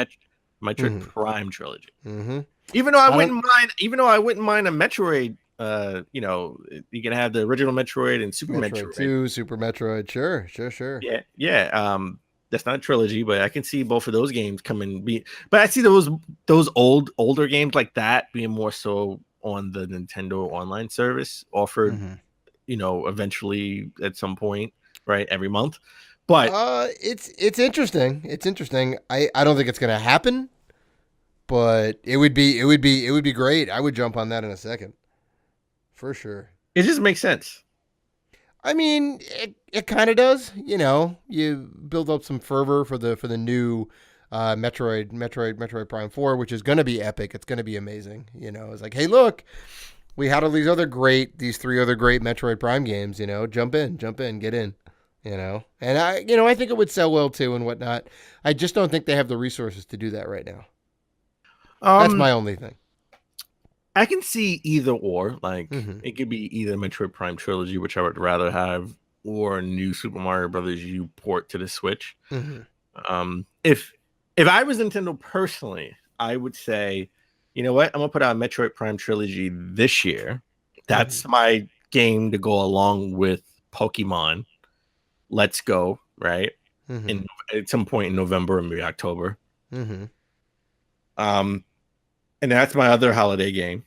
S4: Metroid Prime Trilogy. Even though I wouldn't mind a Metroid. You can have the original Metroid and Super Metroid
S3: 2, Super Metroid. Sure.
S4: Yeah. That's not a trilogy, but I can see both of those games but I see those older games like that being more so on the Nintendo online service offered, eventually at some point, right, every month. But
S3: it's interesting. I don't think it's going to happen, but it would be great. I would jump on that in a second. For sure.
S4: It just makes sense.
S3: It kind of does. You build up some fervor for the new Metroid Prime 4, which is going to be epic. It's going to be amazing. It's like, hey, look, we had all these 3 other great Metroid Prime games. Jump in, get in. And I think it would sell well too and whatnot. I just don't think they have the resources to do that right now. That's my only thing.
S4: I can see either or. Like, it could be either Metroid Prime Trilogy, which I would rather have, or a new Super Mario Brothers U port to the Switch. If I was Nintendo personally, I would say, you know what? I'm gonna put out a Metroid Prime Trilogy this year. That's my game to go along with Pokemon Let's Go, right? At some point in November or maybe October. And that's my other holiday game.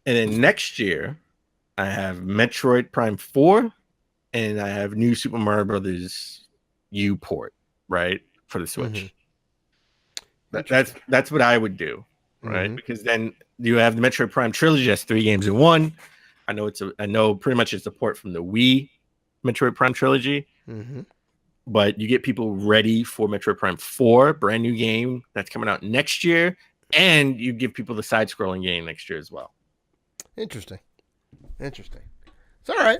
S4: And then next year, I have Metroid Prime 4, and I have new Super Mario Brothers U port, right, for the Switch. That's what I would do, right? Because then you have the Metroid Prime Trilogy. That's 3 games in 1. I know pretty much it's a port from the Wii Metroid Prime Trilogy. But you get people ready for Metroid Prime 4, brand new game that's coming out next year. And you give people the side-scrolling game next year as well. Interesting.
S3: It's all right.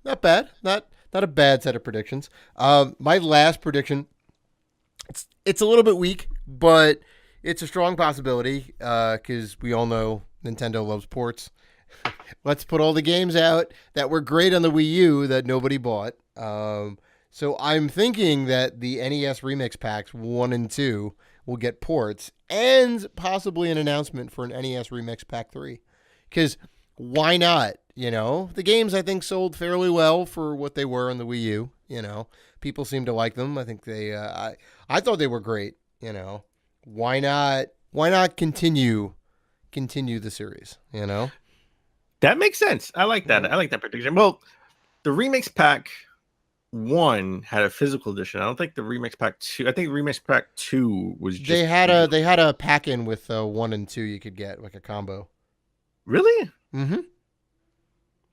S3: Not bad. Not a bad set of predictions. My last prediction, it's a little bit weak, but it's a strong possibility because we all know Nintendo loves ports. Let's put all the games out that were great on the Wii U that nobody bought. So I'm thinking that the NES Remix Packs 1 and 2 will get ports and possibly an announcement for an NES Remix Pack 3. Because why not? The games I think sold fairly well for what they were on the Wii U. People seem to like them. I think I thought they were great. Why not continue the series?
S4: That makes sense. I like that. I like that prediction. Well, the Remix Pack 1 had a physical edition. I don't think the Remix Pack 2. I think Remix Pack 2 was just.
S3: They had a pack in with 1 and 2 you could get, like a combo.
S4: Really?
S3: Mm-hmm.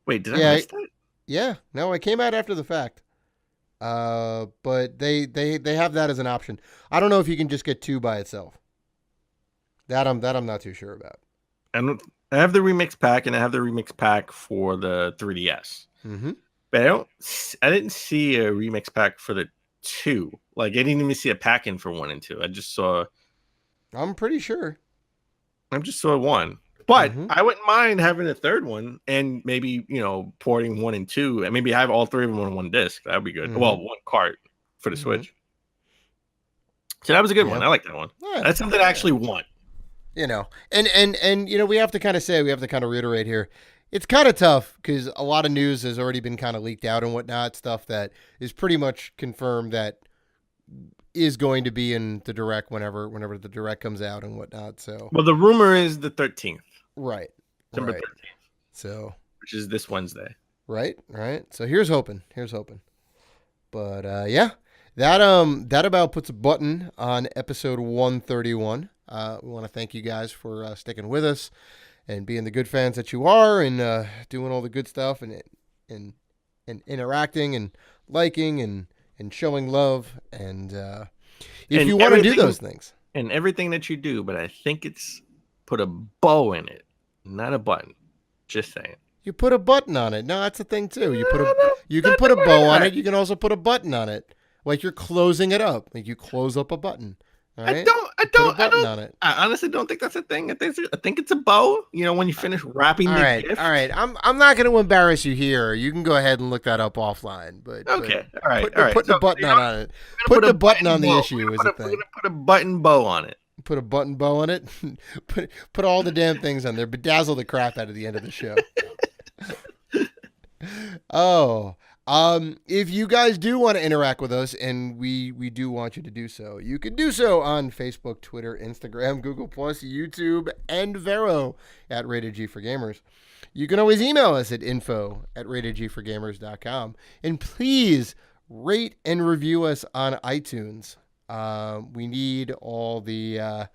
S4: Wait, did I miss that?
S3: Yeah. No, it came out after the fact. But they have that as an option. I don't know if you can just get 2 by itself. That I'm not too sure about.
S4: I have the Remix Pack, and I have the Remix Pack for the 3DS.
S3: Mm-hmm.
S4: But I didn't see a Remix Pack for the 2. Like, I didn't even see a pack in for 1 and 2.
S3: I'm pretty sure.
S4: I just saw 1. But I wouldn't mind having a third one and maybe, porting 1 and 2 and maybe have all 3 of them on 1 disc. That would be good. Well, 1 cart for the Switch. So that was a good one. I like that one. Yeah, that's something I actually want.
S3: And we have to kind of reiterate here. It's kind of tough because a lot of news has already been kind of leaked out and whatnot, stuff that is pretty much confirmed that is going to be in the Direct whenever the Direct comes out and whatnot. So,
S4: well, the rumor is the 13th.
S3: Right.
S4: December 13th.
S3: So,
S4: which is this Wednesday.
S3: Right. So here's hoping. But that about puts a button on episode 131. We want to thank you guys for sticking with us and being the good fans that you are, and doing all the good stuff and interacting and liking and showing love. And if you want to do those things
S4: and everything that you do, but I think it's put a bow in it, not a button. Just saying.
S3: You put a button on it. No, that's the thing too. You can put a bow on it. You can also put a button on it, like you're closing it up. Like you close up a button. All right?
S4: I honestly don't think that's a thing. I think it's a bow. When you finish wrapping the gift.
S3: All right. I'm not going to embarrass you here. You can go ahead and look that up offline. But
S4: okay, all right.
S3: Put the button on it. Put the button on the issue is the thing.
S4: We're gonna put a button bow on it.
S3: Put a button bow on it. put all the damn things on there. Bedazzle the crap out of the end of the show. If you guys do want to interact with us, and we do want you to do so, you can do so on Facebook, Twitter, Instagram, Google+, YouTube, and Vero at Rated G for Gamers. You can always email us at info@ratedgforgamers.com. And please rate and review us on iTunes. We need all the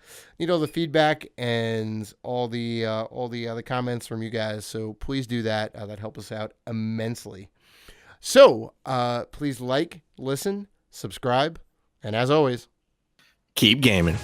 S3: feedback and all the comments from you guys. So please do that. That helps us out immensely. So please like, listen, subscribe, and as always,
S4: keep gaming.